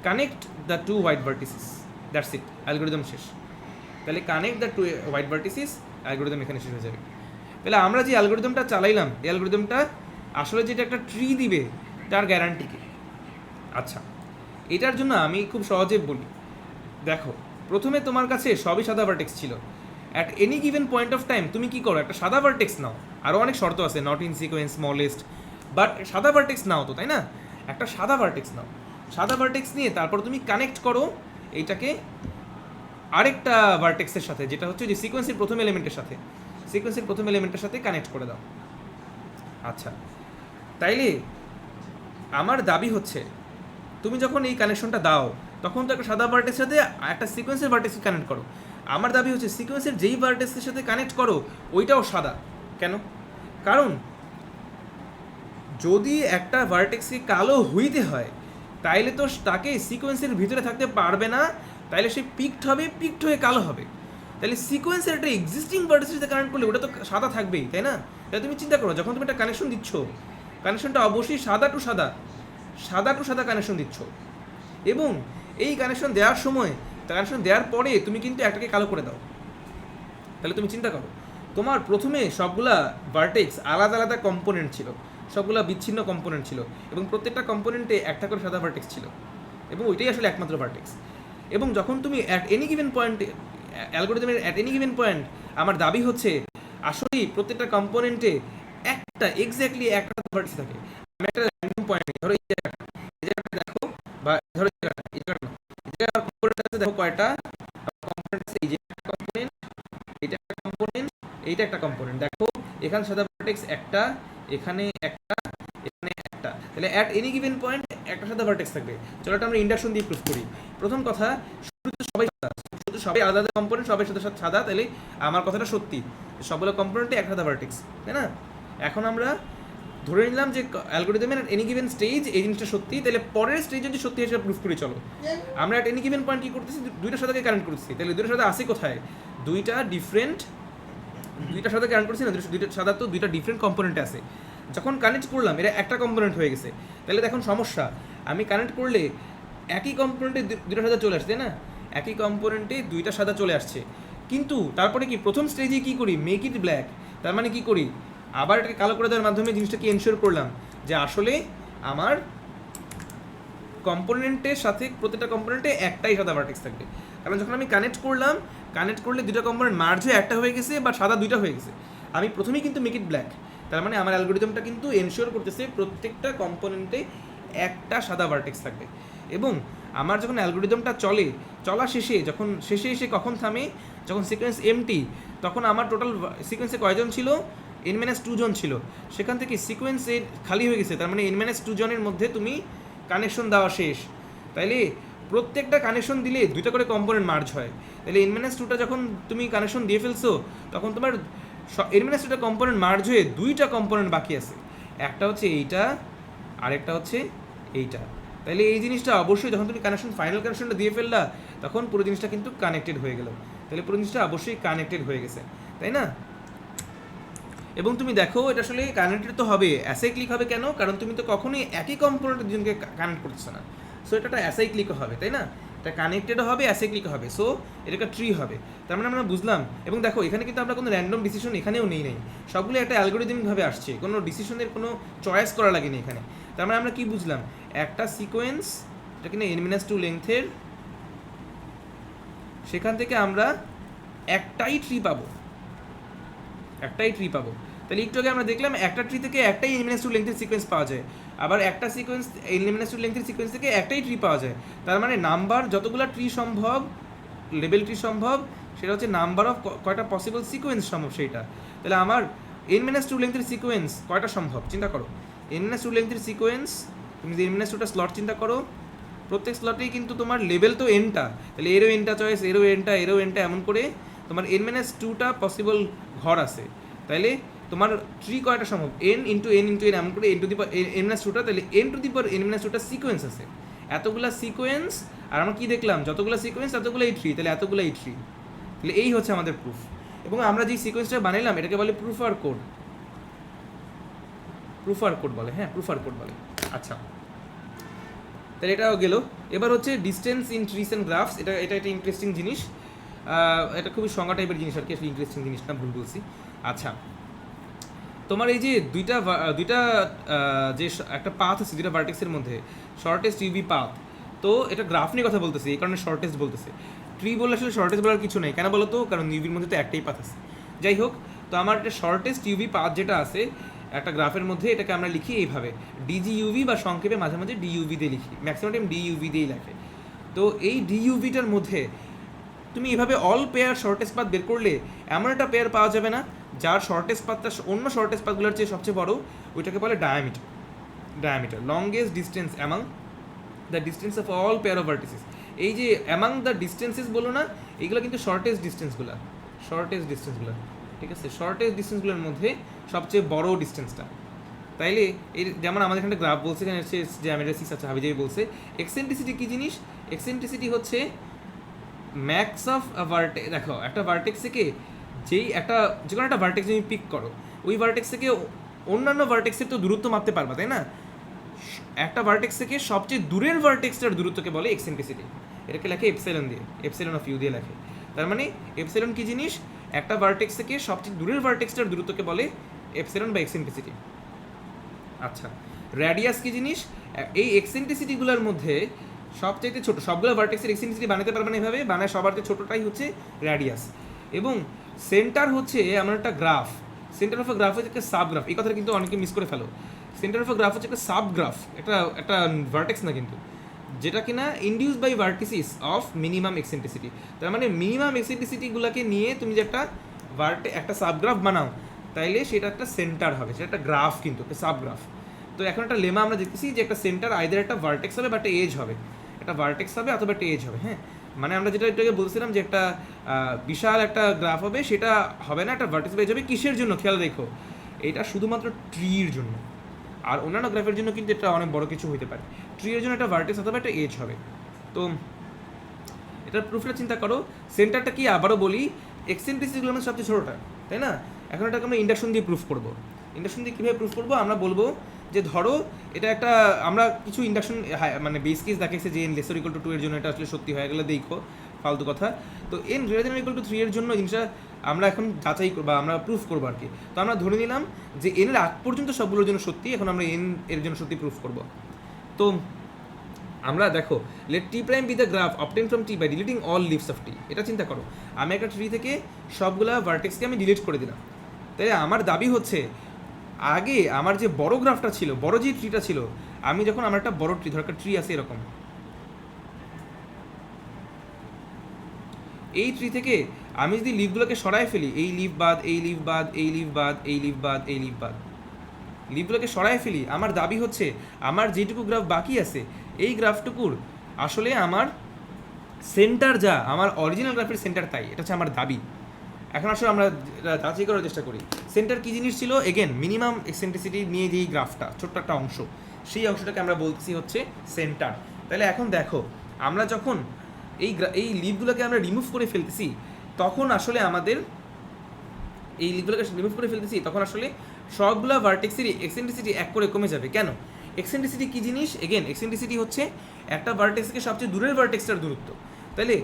connect the 2 white vertices, that's it, algorithm শেষ। তাহলে connect the 2 white vertices, algorithm এখানে শেষ হয়ে যাবে। তাহলে আমরা যে অ্যালগরিদমটা চালাইলাম, এই অ্যালগরিদমটা আসলে যেটা একটা ট্রি দিবে তার গ্যারান্টি কি? আচ্ছা, এটার জন্য আমি খুব সহজে বলি, দেখো প্রথমে তোমার কাছে সবই সাদা ভার্টেক্স ছিল, at any given point of time তুমি কি করো, একটা সাদা ভার্টেক্স নাও, আরও অনেক শর্ত আছে, not in sequence, smallest, but সাদা ভার্টেক্স নাও তো, তাই না? একটা সাদা ভার্টেক্স নাও, সাদা ভার্টেক্স নিয়ে তারপর তুমি কানেক্ট করো এইটাকে আরেকটা ভার্টেক্সের সাথে, যেটা হচ্ছে যে সিকোয়েন্সের প্রথম এলিমেন্টের সাথে, সিকোয়েন্সের প্রথম এলিমেন্টের সাথে কানেক্ট করে দাও। আচ্ছা, তাইলে আমার দাবি হচ্ছে তুমি যখন এই কানেকশনটা দাও তখন তো একটা সাদা ভার্টেক্সের সাথে একটা সিকোয়েন্সের ভার্টেক্সকে কানেক্ট করো। আমার দাবি হচ্ছে সিকোয়েন্সের যেই ভার্টেক্সের সাথে কানেক্ট করো ওইটাও সাদা। কেন? কারণ যদি একটা ভার্টেক্সকে কালো হইতে হয় তাইলে তো তাকে সিকোয়েন্সের ভিতরে থাকতে পারবে না, তাইলে সে পিকড হবে, পিকড হয়ে কালো হবে। তাহলে সিকোয়েন্সের একটা এক্সিস্টিং ভার্টেক্সের সাথে কানেক্ট করলে ওটা তো সাদা থাকবেই, তাই না? তাহলে তুমি চিন্তা করো, যখন তুমি একটা কানেকশন দিচ্ছ, কানেকশনটা অবশ্যই সাদা টু সাদা কানেকশন দিচ্ছ, এবং এই কানেকশন দেওয়ার সময়, কানেকশন দেওয়ার পরে তুমি কিন্তু একটাকে কালো করে দাও। তাহলে তুমি চিন্তা করো, তোমার প্রথমে সবগুলা ভার্টেক্স আলাদা আলাদা কম্পোনেন্ট ছিল, সবগুলা বিচ্ছিন্ন কম্পোনেন্ট ছিল, এবং প্রত্যেকটা কম্পোনেন্টে একটা করে সাদা ভার্টেক্স ছিল, এবং ওইটাই আসলে একমাত্র ভার্টেক্স। এবং যখন তুমি অ্যাট এনি গিভেন পয়েন্টে, অ্যালগোরিদমের অ্যাট এনি গিভেন পয়েন্ট, আমার দাবি হচ্ছে আসলেই প্রত্যেকটা কম্পোনেন্টে একটা এক্স্যাক্টলি একটা ভার্টেক্স থাকে। আমি একটা র্যান্ডম পয়েন্ট, ধরো এই জায়গাটা দেখো, বা ধরো এই জায়গাটা কম্পোনেন্ট আছে, দেখো কয়টা কম্পোনেন্ট আছে, এই যে একটা কম্পোনেন্ট, এটা একটা কম্পোনেন্ট, এইটা একটা কম্পোনেন্ট, দেখো এখানে সাদা ভার্টেক্স একটা, এখানে একটা, এখানে একটা, তাহলে অ্যাট এনি গিভেন পয়েন্ট একটা সাদা ভার্টেক্স থাকবে। চলো এটা আমরা ইন্ডাকশন দিয়ে প্রুফ করি। প্রথম কথা, শুধু সবাই সাদা, শুধু সবাই আলাদা আলাদা কম্পোনেন্ট, সবাই সাথে সাথে সাদা, তাহলে আমার কথাটা সত্যি, সবগুলো কম্পোনেন্টে একটা সাদা ভার্টেক্স, তাই না? এখন আমরা ধরে নিলাম যে অ্যালগোরিদমের এনি গিভেন স্টেজ এই জিনিসটা সত্যি, তাহলে পরের স্টেজ যদি সত্যি হিসেবে প্রুফ করি। চলো আমরা একটা এনি গিভেন পয়েন্ট কি করতেছি, দুইটা সাদাকে কানেক্ট করতেছি, তাহলে দুইটা সাদা আসে কোথায়? দুইটা সাদা কানেক্ট করছি না, দুইটা সাদা তো দুইটা ডিফারেন্ট কম্পোনেন্টে আছে। যখন কানেক্ট করলাম এটা একটা কম্পোনেন্ট হয়ে গেছে, তাহলে দেখুন সমস্যা, আমি কানেক্ট করলে একই কম্পোনেন্টে দুইটা সাদা চলে আসছে, তাই না? একই কম্পোনেন্টে দুইটা সাদা চলে আসছে, কিন্তু তারপরে কি প্রথম স্টেজে কি করি, মেক ইট ব্ল্যাক, তার মানে কি করি, আবার এটাকে কালো করে দেওয়ার মাধ্যমে জিনিসটাকে এনশিওর করলাম যে আসলে আমার কম্পোনেন্টের সাথে প্রত্যেকটা কম্পোনেন্টে একটাই সাদা ভার্টেক্স থাকবে। কারণ যখন আমি কানেক্ট করলে দুটো কম্পোনেন্ট মার্জ হয়ে একটা হয়ে গেছে, বা সাদা দুইটা হয়ে গেছে, আমি প্রথমেই কিন্তু মেক ইট ব্ল্যাক, তার মানে আমার অ্যালগোরিদমটা কিন্তু এনশিওর করতেছে প্রত্যেকটা কম্পোনেন্টে একটা সাদা ভার্টেক্স থাকবে। এবং আমার যখন অ্যালগোরিদমটা চলা শেষে, যখন শেষে এসে কখন থামে, যখন সিকোয়েন্স এমটি, তখন আমার টোটাল সিকোয়েন্সে কয়জন ছিল, n-2 জন ছিল, সেখান থেকে সিকোয়েন্সে খালি হয়ে গেছে, তার মানে n-2 জনের মধ্যে তুমি কানেকশন দেওয়া শেষ। তাইলে প্রত্যেকটা কানেকশন দিলে দুইটা করে কম্পোনেন্ট মার্জ হয়, তাহলে n-2টা যখন তুমি কানেকশন দিয়ে ফেলছো, তখন তোমার n-2টা কম্পোনেন্ট মার্জ হয়ে দুইটা কম্পোনেন্ট বাকি আছে, একটা হচ্ছে এইটা, আরেকটা হচ্ছে এইটা। তাহলে এই জিনিসটা অবশ্যই যখন তুমি ফাইনাল কানেকশনটা দিয়ে ফেললা, তখন পুরো জিনিসটা কিন্তু কানেক্টেড হয়ে গেল, তাহলে পুরো জিনিসটা অবশ্যই কানেক্টেড হয়ে গেছে, তাই না? এবং তুমি দেখো এটা আসলে কানেক্টেড তো হবে, অ্যাসাইক্লিক হবে কেন? কারণ তুমি তো কখনোই একই কম্পোনেন্ট দুজনকে কানেক্ট করছো না, সো এটা একটা অ্যাসাইক্লিকও হবে, তাই না? এটা কানেক্টেডও হবে, অ্যাসাইক্লিকও হবে, সো এটা একটা ট্রি হবে। তার মানে আমরা বুঝলাম। এবং দেখো এখানে কিন্তু আমরা কোনো র্যান্ডম ডিসিশন এখানেও নেই, সবগুলো একটা অ্যালগোরিদমিকভাবে আসছে, কোনো ডিসিশনের কোনো চয়েস করা লাগেনি এখানে। তার মানে আমরা কি বুঝলাম, একটা সিকোয়েন্স এটা কিনা n-2 লেন্থের, সেখান থেকে আমরা একটাই ট্রি পাবো। তাহলে একটু আগে আমরা দেখলাম একটা ট্রি থেকে একটাই n-2 লেন্থের সিকোয়েন্স পাওয়া যায়, আবার একটা সিকোয়েন্স n-2 লেন্থের সিকোয়েন্স থেকে একটাই ট্রি পাওয়া যায়। তার মানে নাম্বার যতগুলো ট্রি সম্ভব, লেভেল ট্রি সম্ভব, সেটা হচ্ছে নাম্বার অফ কয়টা পসিবল সিকোয়েন্স সম্ভব সেইটা। তাহলে আমার n-2 লেন্থের সিকোয়েন্স কয়টা সম্ভব চিন্তা করো, n-2 লেন্থের সিকোয়েন্স, তুমি যে n-2টা স্লট চিন্তা করো, প্রত্যেক স্লটেই কিন্তু তোমার লেভেল তো এনটা, তাহলে এরও এনটা চয়েস, এরও এনটা, এমন করে তোমার n-2টা পসিবল ঘর আছে। তাইলে তোমার ট্রি কয়টা সম্ভব, n ইন্টু এন এমন করে n-2টা, তাহলে n-2টা সিকোয়েন্স আছে, এতগুলা সিকোয়েন্স। আর আমরা কি দেখলাম, যতগুলো সিকোয়েন্স ততগুলোই ট্রি, তাহলে এতগুলোই ট্রি। তাহলে এই হচ্ছে আমাদের প্রুফ। এবং আমরা যে সিকোয়েন্সটা বানাইলাম এটাকে বলে প্রুফার কোড বলে, হ্যাঁ প্রুফার কোড বলে। আচ্ছা, তাহলে এটাও গেল। এবার হচ্ছে distance in trees and graphs. এটা একটা ইন্টারেস্টিং জিনিস, এটা খুবই সংজ্ঞা টাইপের জিনিস আর কি, আসলে ইন্টারেস্টিং জিনিস না, ভুল বলছি। আচ্ছা, তোমার এই যে দুইটা যে একটা পাথ আছে দুইটা ভার্টেক্সের মধ্যে, শর্টেস্ট ইউভি পাথ, তো এটা গ্রাফ নিয়ে কথা বলতেছি, এই কারণে শর্টেস্ট বলতেছে। ট্রি বললে আসলে শর্টেস্ট বলার কিছু নেই, কেন বলো তো, কারণ ইউভির মধ্যে তো একটাই পাথ আছে। যাই হোক, তো আমার একটা শর্টেস্ট ইউভি পাথ যেটা আছে একটা গ্রাফের মধ্যে, এটাকে আমরা লিখি এইভাবে ডিজি ইউভি, বা সংক্ষেপে মাঝে মাঝে ডিইউভি দিয়ে লিখি, ম্যাক্সিমাম টাইম ডিইউভি দিয়েই লেখে। তো এই ডিইউভিটার মধ্যে তুমি এভাবে অল পেয়ার শর্টেস্ট পাথ বের করলে এমন একটা পেয়ার পাওয়া যাবে না যার শর্টেস্ট পাথটা অন্য শর্টেস্ট পাথগুলোর চেয়ে সবচেয়ে বড়, ওইটাকে বলে diameter longest distance among the distance of all pair of vertices. এই যে অ্যামাং দ্য ডিস্টেন্সেস বলো না, এইগুলো কিন্তু শর্টেস্ট ডিস্টেন্সগুলো, ঠিক আছে, শর্টেস্ট ডিস্টেন্সগুলোর মধ্যে সবচেয়ে বড় ডিস্টেন্সটা। তাইলে এই যেমন আমাদের এখানে গ্রাফ বলছে, এখানে হচ্ছে জ্যামিটারিস আছে, হাবিজাবি বলছে। এক্সেন্ট্রিসিটি কী জিনিস? এক্সেন্ট্রিসিটি হচ্ছে ম্যাক্স অফ ভার্টেক্স। দেখো একটা ভার্টেক্স থেকে যেই একটা যে কোনো একটা ভার্টেক্স তুমি পিক করো, ওই ভার্টেক্স থেকে অন্যান্য ভার্টেক্সের তো দূরত্ব মাপতে পারবা, তাই না? একটা ভার্টেক্স থেকে সবচেয়ে দূরের ভার্টেক্সটার দূরত্বকে বলে এক্সেন্ট্রিসিটি। এটাকে লেখে এপসাইলন দিয়ে, এপসাইলন অফ ইউ দিয়ে লেখে। তার মানে এপসাইলন কী জিনিস? একটা ভার্টেক্স থেকে সবচেয়ে দূরের ভার্টেক্সটার দূরত্বকে বলে এপসাইলন বা এক্সেন্ট্রিসিটি। আচ্ছা, রেডিয়াস কী জিনিস? এই এক্সেন্ট্রিসিটিগুলোর মধ্যে সবচাইতে ছোটো, সবগুলো ভার্টেক্সের এক্সেন্ট্রিসিটি বানাতে পারবে না এভাবে, বানায় সবার চেয়ে ছোটোটাই হচ্ছে রেডিয়াস। এবং সেন্টার হচ্ছে এমন একটা graph, centre of a graph হচ্ছে একটা সাবগ্রাফ। এই কথাটা কিন্তু অনেকে মিস করে ফেলো। সেন্টার অফ আ গ্রাফ হচ্ছে একটা সাবগ্রাফ, একটা ভার্টেক্স না কিন্তু, যেটা কিনা induce by vertices of minimum eccentricity. তার মানে মিনিমাম এক্সেন্ট্রিসিটিগুলোকে নিয়ে তুমি যে একটা সাবগ্রাফ বানাও, তাইলে সেটা একটা সেন্টার হবে, সেটা একটা গ্রাফ কিন্তু, একটা সাবগ্রাফ। তো এখন একটা লেমা আমরা দেখতেছি যে একটা সেন্টার আইদার একটা ভার্টেক্স হবে বা একটা এজ হবে, একটা ভার্টেক্স হবে অথবা একটা এজ হবে। হ্যাঁ, মানে আমরা যেটা এটাকে বলছিলাম যে একটা বিশাল একটা গ্রাফ হবে, সেটা হবে না, একটা ভার্টেক্স বা এজ হবে। কিসের জন্য? খেয়াল রেখো, এটা শুধুমাত্র ট্রির জন্য, আর অন্যান্য গ্রাফের জন্য কিন্তু এটা অনেক বড় কিছু হতে পারে। ট্রির জন্য একটা ভার্টেক্স অথবা একটা এজ হবে। তো এটার প্রুফটা চিন্তা করো। সেন্টারটা কি আবারও বলি, এক্সেন্ট্রিসিটিগুলোর মধ্যে সবচেয়ে ছোটোটা, তাই না? এখন এটাকে আমরা ইন্ডাকশন দিয়ে প্রুফ করবো। ইন্ডাকশন দিয়ে কীভাবে প্রুফ করবো? আমরা বলবো যে ধরো এটা একটা, আমরা কিছু ইন্ডাকশন মানে বেস কেস দেখাইছে যে n লেসার ইকুয়াল টু 2 এর জন্য এটা আসলে সত্যি হয়ে গেলে দেখো ফালতু কথা। তো n greater than equal to 3 এর জন্য জিনিসটা আমরা এখন যাচাই করবো, আমরা প্রুফ করবো আর কি। তো আমরা ধরে নিলাম যে n এর আগ পর্যন্ত সবগুলোর জন্য সত্যি, এখন আমরা n এর জন্য সত্যি প্রুফ করবো। তো আমরা দেখো, let T prime be the graph obtain from T by deleting all leaves of T. এটা চিন্তা করো, আমি একটা ট্রি থেকে সবগুলা ভার্টেক্সকে আমি ডিলিট করে দিলাম। তাই আমার দাবি হচ্ছে, আগে আমার যে বড় গ্রাফটা ছিল, বড় যে ট্রিটা ছিল, আমি যখন আমার একটা বড় ট্রি, ধর একটা ট্রি আছে এরকম, এই ট্রি থেকে আমি যদি লিভগুলোকে সরাই ফেলি, এই লিভ বাদ, এই লিভ বাদ, এই লিভ বাদ, এই লিভ বাদ, এই লিভ বাদ, লিভগুলোকে সরাই ফেলি, আমার দাবি হচ্ছে আমার যেটুকু গ্রাফ বাকি আছে, এই গ্রাফটুকুর আসলে আমার সেন্টার যা, আমার অরিজিনাল গ্রাফের সেন্টার তাই। এটা হচ্ছে আমার দাবি। এখন আসলে আমরা যাচাই করার চেষ্টা করি সেন্টার কী জিনিস ছিল। এগেন, মিনিমাম এক্সেন্ট্রিসিটি নিয়ে যেই গ্রাফটা, ছোট্ট একটা অংশ, সেই অংশটাকে আমরা বলতেছি হচ্ছে সেন্টার। তাহলে এখন দেখো, আমরা যখন এই লিভগুলোকে আমরা রিমুভ করে ফেলতেছি, তখন আসলে আমাদের এই লিভগুলোকে রিমুভ করে ফেলতেছি, তখন আসলে সবগুলো ভার্টেক্সেরই এক্সেন্ট্রিসিটি এক করে কমে যাবে। কেন? এক্সেন্ট্রিসিটি কী জিনিস? এগেন, এক্সেন্ট্রিসিটি হচ্ছে একটা ভার্টেক্স থেকে সবচেয়ে দূরের ভার্টেক্সটার দূরত্ব। তাহলে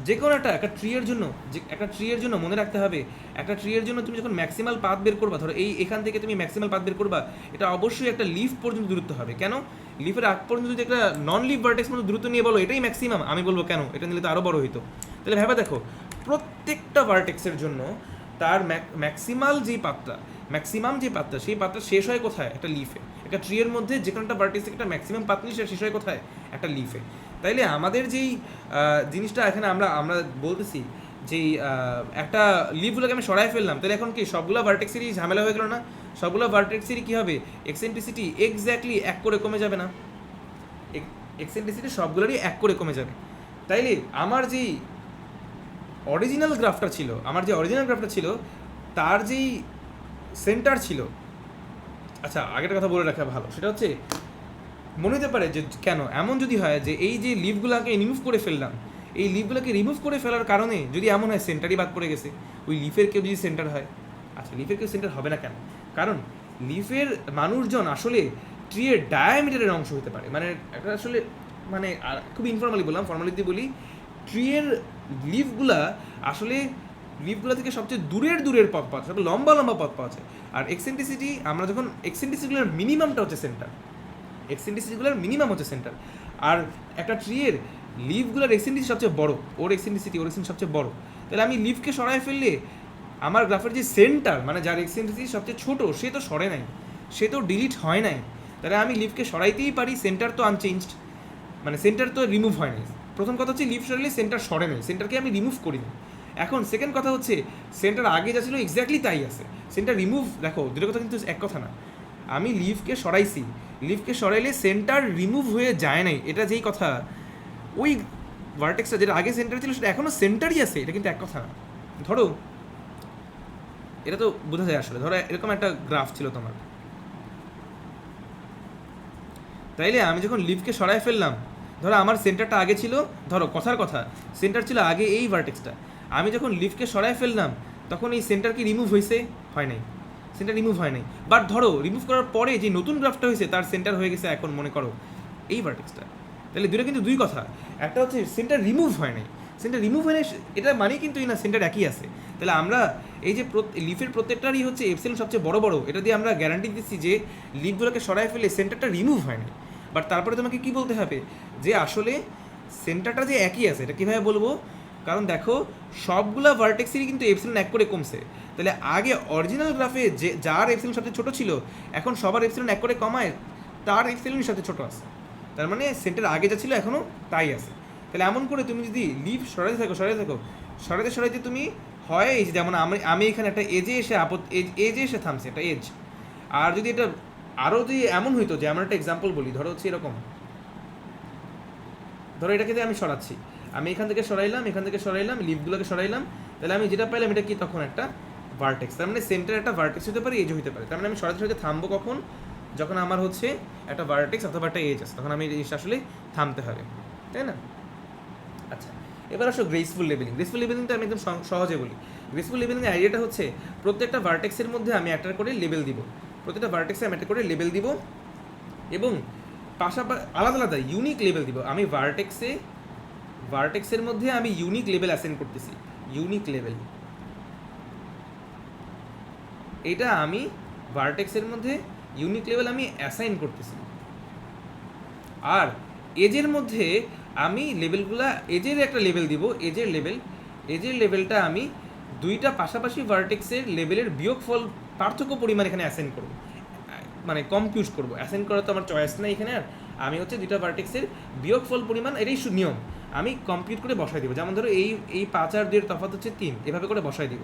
যে কোনো একটা ট্রিয়ের জন্য, যে একটা ট্রিয়ের জন্য মনে রাখতে হবে, একটা ট্রিয়ের জন্য তুমি যখন ম্যাক্সিমাল পাথ বের করবা, ধরো এখান থেকে তুমি ম্যাক্সিমাল পাথ বের করবা, এটা অবশ্যই একটা লিফ পর্যন্ত দূরত্ব হবে। কেন? লিফের আগ পর্যন্ত যদি একটা নন লিফ ভার্টেক্স মতো দূরত্ব নিয়ে বলো এটাই ম্যাক্সিমাম, আমি বলবো কেন, এটা নিলে তো আরও বড় হইতো। তাহলে ভেবে দেখো, প্রত্যেকটা ভার্টেক্সের জন্য তার ম্যাক্সিমাম যে পাতটা, সেই পাতটা শেষ হয় কোথায়? একটা লিফে। একটা ট্রিয়ের মধ্যে যে কোনো একটা ভার্টেক্স থেকে একটা ম্যাক্সিমাম পাত নিয়ে শেষ হয় কোথায়? একটা লিফে। তাইলে আমাদের যেই জিনিসটা এখানে আমরা বলতেছি যে একটা লিফগুলোকে আমি সরাই ফেললাম, তাহলে এখন কি সবগুলো ভার্টেক্সেরই ঝামেলা হয়ে গেল না? সবগুলো ভার্টেক্সেরই কী হবে? এক্সেন্ট্রিসিটি এক্স্যাক্টলি এক করে কমে যাবে না? এক্সেন্ট্রিসিটি সবগুলোরই এক করে কমে যাবে। তাইলে আমার যেই অরিজিনাল গ্রাফটা ছিল, তার যেই সেন্টার ছিল, আচ্ছা আগের কথা বলে রাখা ভালো, সেটা হচ্ছে মনে হতে পারে যে কেন এমন যদি হয় যে এই যে লিফগুলোকে রিমুভ করে ফেললাম, এই লিফগুলোকে রিমুভ করে ফেলার কারণে যদি এমন হয় সেন্টারই বাদ পড়ে গেছে, ওই লিফের কেউ যদি সেন্টার হয়, আচ্ছা লিফের কেউ সেন্টার হবে না কেন? কারণ লিফের মানুষজন আসলে ট্রিয়ের ডায়ামিটারের অংশ হতে পারে। মানে একটা আসলে মানে খুব ইনফর্মালি বললাম, ফর্মালিটি বলি, ট্রিয়ের লিফগুলো থেকে সবচেয়ে দূরের পথ পাওয়া যায়, লম্বা পথ পাওয়া যায়। আর এক্সেন্ট্রিসিটি, আমরা যখন এক্সেন্ট্রিসিটিগুলোর মিনিমামটা হচ্ছে সেন্টার, আর একটা ট্রিয়ের লিফগুলোর এক্সেন্ট্রিসিটি সবচেয়ে বড়, ওর এক্সেন্ট্রিসিটি সবচেয়ে বড়, তাহলে আমি লিফকে সরাই ফেললে আমার গ্রাফের যে সেন্টার মানে যার এক্সেন্ট্রিসিটি সবচেয়ে ছোটো সে তো সরে নাই, সে তো ডিলিট হয় নাই, তাহলে আমি লিফকে সরাইতেই পারি, সেন্টার তো আনচেঞ্জড, মানে সেন্টার তো রিমুভ হয় নাই। প্রথম কথা হচ্ছে লিফ সরালে সেন্টার সরে নাই, সেন্টারকে আমি রিমুভ করিনি। এখন সেকেন্ড কথা হচ্ছে সেন্টার আগে যা ছিল এক্স্যাক্টলি তাই আছে, সেন্টার রিমুভ, দেখো দুটো কথা কিন্তু এক কথা না, আমি লিফকে সরাইছি, লিফকে সরাইলে সেন্টার রিমুভ হয়ে যায় নাই, এটা যেই কথা, ওই ভার্টেক্সটা যেটা আগে সেন্টার ছিল সেটা এখনও সেন্টারই আছে, এটা কিন্তু এক কথা না। ধরো এটা তো বোঝা যায় আসলে, ধরো এরকম একটা গ্রাফ ছিল তোমার, তাইলে আমি যখন লিফকে সরাই ফেললাম, ধরো আমার সেন্টারটা আগে ছিল, ধরো কথার কথা সেন্টার ছিল আগে এই ভার্টেক্সটা, আমি যখন লিফকে সরাই ফেললাম তখন এই সেন্টার কি রিমুভ হয়েছে? হয় নাই, সেন্টার রিমুভ হয় নাই। বাট ধরো রিমুভ করার পরে যে নতুন গ্রাফটা হয়েছে তার সেন্টার হয়ে গেছে এখন মনে করো এই ভার্টেক্সটা, তাহলে দুটো কিন্তু দুই কথা, একটা হচ্ছে সেন্টার রিমুভ হয় নাই, সেন্টার রিমুভ হয় নাই এটা মানে কিন্তু না সেন্টার একই আছে। তাহলে আমরা এই যে লিফের প্রত্যেকটারই হচ্ছে এপসিলন সবচেয়ে বড় বড়, এটা দিয়ে আমরা গ্যারান্টি দিচ্ছি যে লিফগুলোকে সরাই ফেলে সেন্টারটা রিমুভ হয় নাই। বাট তারপরে তোমাকে কি বলতে হবে যে আসলে সেন্টারটা যে একই আছে, এটা কীভাবে বলবো? কারণ দেখো সবগুলা ভার্টেক্সেরই কিন্তু এপসিলন এক করে কমছে, তাহলে আগে অরিজিনাল গ্রাফে যে যার এপসিলন সবচেয়ে ছোটো ছিল এখন সবার এপসিলন এক করে কমায় তার এপসিলনই সবচেয়ে ছোটো আছে, তার মানে সেন্টার আগে যা ছিল এখনও তাই আছে। তাহলে এমন করে তুমি যদি লিফ সরাইতে থাকো সরাইতে তুমি হয় এই যেমন আমি এখানে একটা এজে এসে এজে এসে থামছে একটা এজ, আর যদি এটা আরও যদি এমন হইতো যে আমার একটা এক্সাম্পল বলি, ধরো হচ্ছে এরকম, ধরো এটাকে যে আমি সরাচ্ছি, আমি এখান থেকে সরাইলাম লিফগুলোকে সরাইলাম, তাহলে আমি যেটা পাইলাম এটা কি তখন একটা ভার্টেক্স, তার মানে সেন্টার একটা ভার্টেক্স হতে পারে, এজ হতে পারে, তার মানে আমি সরাতে থামবো কখন? যখন আমার হচ্ছে একটা ভার্টেক্স অথবা একটা এজ আছে, তখন আমি এই জিনিসটা আসলে থামতে হবে, তাই না? আচ্ছা, এবার আসো গ্রেসফুল লেবেলিংটা আমি একদম সহজে বলি। গ্রেসফুল লেবেলিংয়ের আইডিয়াটা হচ্ছে প্রত্যেকটা ভার্টেক্সের মধ্যে আমি একটা করে লেবেল দিব, প্রত্যেকটা ভার্টেক্সে আমি একটা করে লেবেল দিব এবং পাশাপাশি আলাদা আলাদা ইউনিক লেবেল দিব। আমি ভার্টেক্সের মধ্যে আমি ইউনিক লেবেল অ্যাসাইন করতেছি, ইউনিক লেবেল, এটা আমি ভার্টেক্সের মধ্যে ইউনিক লেভেল আমি অ্যাসাইন করতেছি। আর এজের মধ্যে আমি লেভেলগুলা এজের একটা লেভেল দিব, এজের লেভেলটা আমি দুইটা পাশাপাশি ভার্টেক্সের লেভেলের বিয়োগফল পার্থক্য পরিমাণ এখানে অ্যাসাইন করব, মানে কম্পিউট করব। অ্যাসাইন করা তো আমার চয়েস নাই এখানে, আর আমি হচ্ছে দুইটা ভার্টেক্সের বিয়োগফল পরিমাণ, এটাই নিয়ম, আমি কম্পিউট করে বসাই দিব। যেমন ধরো এই 5 আর 2 এর তফাৎ হচ্ছে 3, এভাবে করে বসাই দিব।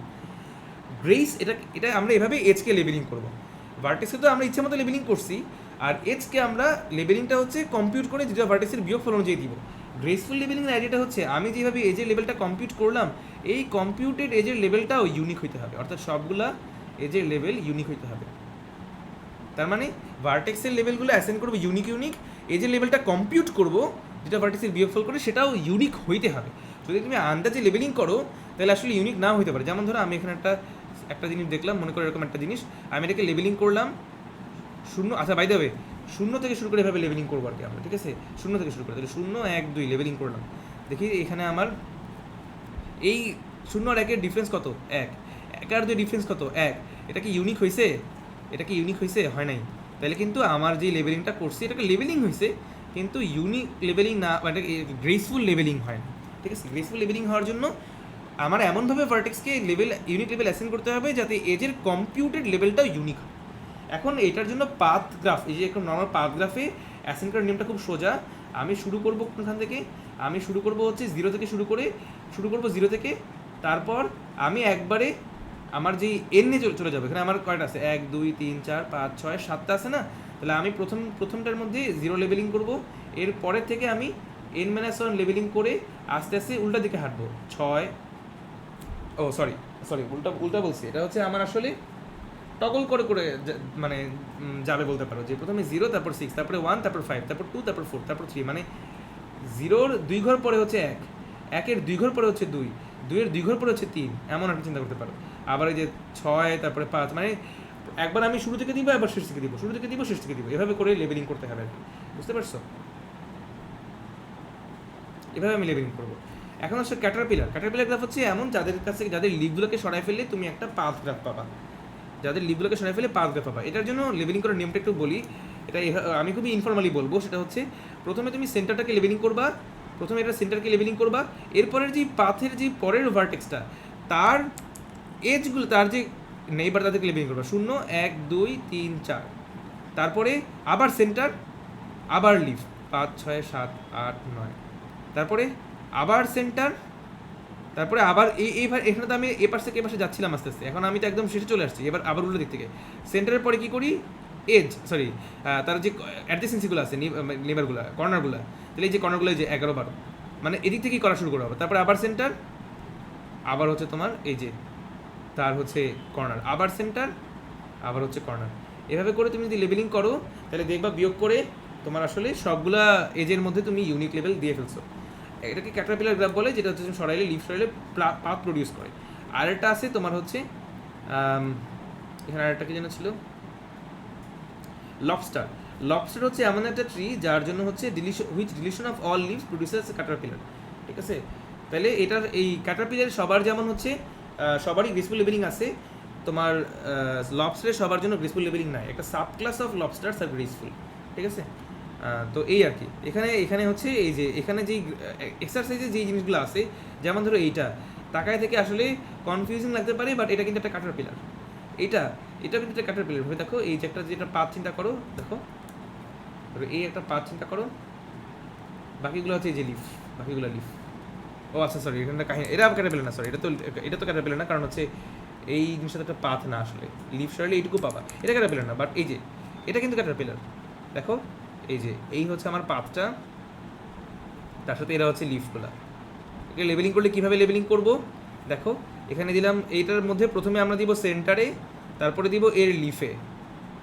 গ্রেস এটা আমরা এভাবে এজকে লেবেলিং করব। ভার্টেক্সে তো আমরা ইচ্ছে মতো লেবেলিং করছি, আর এজকে আমরা লেবেলিংটা হচ্ছে কম্পিউট করে যেটা ভার্টেক্সের বিয়োগফল অনুযায়ী দিব। গ্রেসফুল লেবেলিংয়ের আইডিয়াটা হচ্ছে আমি যেভাবে এজের লেভেলটা কম্পিউট করলাম, এই কম্পিউটেড এজের লেভেলটাও ইউনিক হইতে হবে, অর্থাৎ সবগুলা এজের লেভেল ইউনিক হইতে হবে। তার মানে ভার্টেক্সের লেভেলগুলো অ্যাসাইন করবো ইউনিক, এজের লেভেলটা কম্পিউট করব যেটা ভার্টেক্সের বিয়োগফল করে সেটাও ইউনিক হইতে হবে। যদি তুমি আন্দাজে লেবেলিং করো তাহলে আসলে ইউনিক নাও হইতে পারে। যেমন ধরো আমি এখানে একটা জিনিস দেখলাম, মনে করো এরকম একটা জিনিস, আমি এটাকে লেবেলিং করলাম 0, আচ্ছা বাই দ্য ওয়ে 0 থেকে শুরু করে এভাবে লেবেলিং করবো আর কি আমরা, ঠিক আছে? 0 থেকে শুরু করে, তাহলে 0, 1, 2 লেবেলিং করলাম। দেখি এখানে আমার এই 0 আর 1-এর ডিফারেন্স কত? 1 আর 2 ডিফারেন্স কত? 1। এটা কি ইউনিক হয়েছে? হয় নাই। তাহলে কিন্তু আমার যে লেবেলিংটা করছি এটাকে লেবেলিং হয়েছে, কিন্তু ইউনিক লেবেলিং না, মানে গ্রেসফুল লেবেলিং হয় না, ঠিক আছে? গ্রেসফুল লেবেলিং হওয়ার জন্য আমার এমনভাবে ভার্টেক্সকে ইউনিক লেভেল অ্যাসাইন করতে হবে যাতে এজের কম্পিউটেড লেভেলটাও ইউনিক হয়। এখন এটার জন্য পাথ গ্রাফ, এই যে একটা নর্মাল পাথ গ্রাফে অ্যাসাইন করার নিয়মটা খুব সোজা। আমি শুরু করবো কোনখান থেকে? আমি শুরু করবো হচ্ছে 0 থেকে শুরু করবো 0 থেকে, তারপর আমি একবারে আমার যেই এনে চলে যাবে। এখানে আমার কয়টা আছে? 1, 2, 3, 4, 5, 6, 7টা আছে না? তাহলে আমি প্রথমটার মধ্যে 0 লেবেলিং করব, এর পরের থেকে আমি n-1 লেবেলিং করে আস্তে আস্তে উল্টা দিকে হাঁটবো। 6, সরি উল্টা বলছি, এটা হচ্ছে আমার আসলে টগল করে মানে যাবে বলতে পারো, যে প্রথমে 0, তারপর 6, তারপরে 1, তারপর 5, তারপর 2, তারপর 4, তারপর 3, মানে 0-র 2 ঘর পরে হচ্ছে 1, 1-এর 2 ঘর পরে হচ্ছে 2, 2-এর 2 ঘর পরে হচ্ছে 3, এমন একটা চিন্তা করতে পারো। আবার এই যে 6, তারপরে 5, মানে একবার আমি শুরু থেকে দিব, একবার শেষ থেকে দিব, শেষ থেকে দিব, এভাবে করে লেবেলিং করতে হবে আর কি, বুঝতে পারছো? এভাবে আমি লেবেলিং করবো। এখন হচ্ছে ক্যাটারপিলার গ্রাফ হচ্ছে এমন যাদের লিভগুলোকে সরাই ফেললে তুমি একটা পাথ গ্রাফ পাবা, এটার জন্য লেবেলিং করার নিয়মটা একটু বলি। এটা আমি খুবই ইনফর্মালি বলবো, সেটা হচ্ছে প্রথমে তুমি সেন্টারটাকে লেবেলিং করবা, প্রথমে এটা সেন্টারকে লেবেলিং করবা, এরপরের যে পাথের যে পরের ভার্টেক্সটা তার এজগুলো, তার যে নেইবার তাদেরকে লেবেলিং করবা 0 1 2 3 4, তারপরে আবার সেন্টার, আবার লিফ 5 6 7 8 9, তারপরে আবার সেন্টার, তারপরে আবার এইবার এখানে তো আমি এ পাশ থেকে এ পাশে যাচ্ছিলাম আস্তে আস্তে, এখন আমি তো একদম শেষে চলে আসছি, এবার আবার উল্টো দিক থেকে সেন্টারের পরে কী করি, এজ সরি তার যে অ্যাডজেসেন্সিগুলো আছে নেবারগুলো কর্নারগুলো, তাহলে এই যে কর্নারগুলো যে 11 12 মানে এদিক থেকেই করা শুরু করা হবে, তারপরে আবার সেন্টার, আবার হচ্ছে তোমার এই যে তার হচ্ছে কর্নার, আবার সেন্টার, আবার হচ্ছে কর্নার, এভাবে করে তুমি যদি লেবেলিং করো তাহলে দেখবা বিয়োগ করে তোমার আসলে সবগুলা এজের মধ্যে তুমি ইউনিক লেভেল দিয়ে ফেলছো। এটাকে ক্যাটারপিলার গ্রাফ বলে, যেটা হচ্ছে সরাইলে লিফ সরাইলে পাথ প্রডিউস করে। আর একটা আছে তোমার হচ্ছে এখানে আরেকটা কি যেন ছিল, লবস্টার। লবস্টার হচ্ছে এমন একটা ট্রি যার জন্য হচ্ছে deletion of all leaves produces caterpillar, ঠিক আছে। তাহলে এটার এই ক্যাটারপিলার সবার যেমন হচ্ছে সবারই গ্রেসফুল লেবেলিং আছে, তোমার লবস্টারের সবার জন্য গ্রেসফুল লেবেলিং নাই, একটা subclass of lobsters are graceful, ঠিক আছে। তো এই আর কি, এখানে হচ্ছে এই যে এখানে যেই এক্সারসাইজে যেই জিনিসগুলো আছে, যেমন ধরো এইটা তাকায় থেকে আসলে কনফিউজিং লাগতে পারে, বাট এটা কিন্তু একটা ক্যাটারপিলার, এটা কিন্তু একটা ক্যাটারপিলার ভাবে দেখো, এই যে একটা যেটা পাথ চিন্তা করো, দেখো এই একটা পাথ চিন্তা করো, বাকিগুলো হচ্ছে এই যে লিফ, বাকিগুলো লিফ। ও আচ্ছা সরি, এখানটা কাহিনী, এটা ক্যাটারপিলার না, সরি এটা তো ক্যাটারপিলার না, কারণ হচ্ছে এই জিনিসটা একটা পাথ না, আসলে লিফ সরালে এইটুকু পাবা, এটা ক্যাটারপিলার না, বাট এই যে এটা কিন্তু ক্যাটারপিলার। দেখো এই যে এই হচ্ছে আমার পাথটা, তার সাথে এরা হচ্ছে লিফগুলা। একে লেবেলিং করলে কীভাবে লেবেলিং করব দেখো, এখানে দিলাম এইটার মধ্যে প্রথমে আমরা দিব সেন্টারে, তারপরে দিব এর লিফে,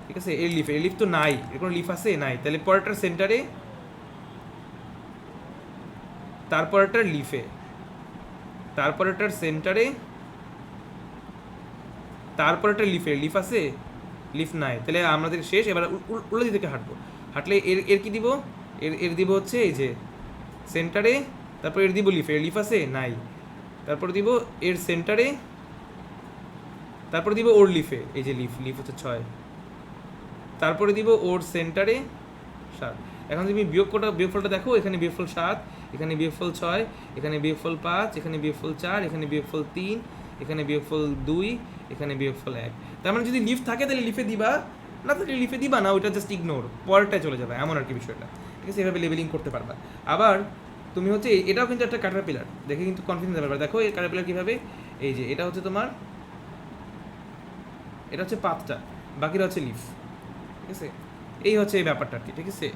ঠিক আছে, এর লিফে, এর লিফ তো নাই, এর কোনো লিফ আছে নাই, তাহলে পরেরটার সেন্টারে, তারপরেরটার লিফে, তারপরেরটার সেন্টারে, তারপরেরটার লিফে, লিফ আছে, লিফ নাই, তাহলে আমাদের শেষ। এবার উল্টো দিকে হাঁটবো, হাঁটলে এর কি দিব, এর দিব হচ্ছে এই যে সেন্টারে, তারপর এর দিব লিফে, লিফ আছে নাই, তারপর দিব এর সেন্টারে, তারপর দিব ওর লিফে, এই যে লিফ হচ্ছে 6, তারপরে দিব ওর সেন্টারে 7। এখন তুমি বিয়োগফলটা দেখো, এখানে বিয়োগফল 7, এখানে বিয়োগফল 6, এখানে বিয়োগফল 5, এখানে বিয়োগফল 4, এখানে বিয়োগফল 3, এখানে বিয়োগফল 2, এখানে বিয়োগফল 1। তার মানে যদি লিফ থাকে তাহলে লিফে দিবা, না থাকলে লিফে দিবা না, ওইটা জাস্ট ইগনোর, পরেরটায় চলে যাবে, এমন আর কি বিষয়টা, ঠিক আছে। এভাবে লেবেলিং করতে পারবা। আবার তুমি হচ্ছে এটাও কিন্তু একটা ক্যাটারপিলার, দেখে কিন্তু কনফিউশন হতে পারবে। দেখো এই ক্যাটারপিলার কীভাবে, এই যে এটা হচ্ছে তোমার, এটা হচ্ছে পাথটা, বাকিটা হচ্ছে লিফ, ঠিক আছে। এই হচ্ছে এই ব্যাপারটা আর কি, ঠিক আছে।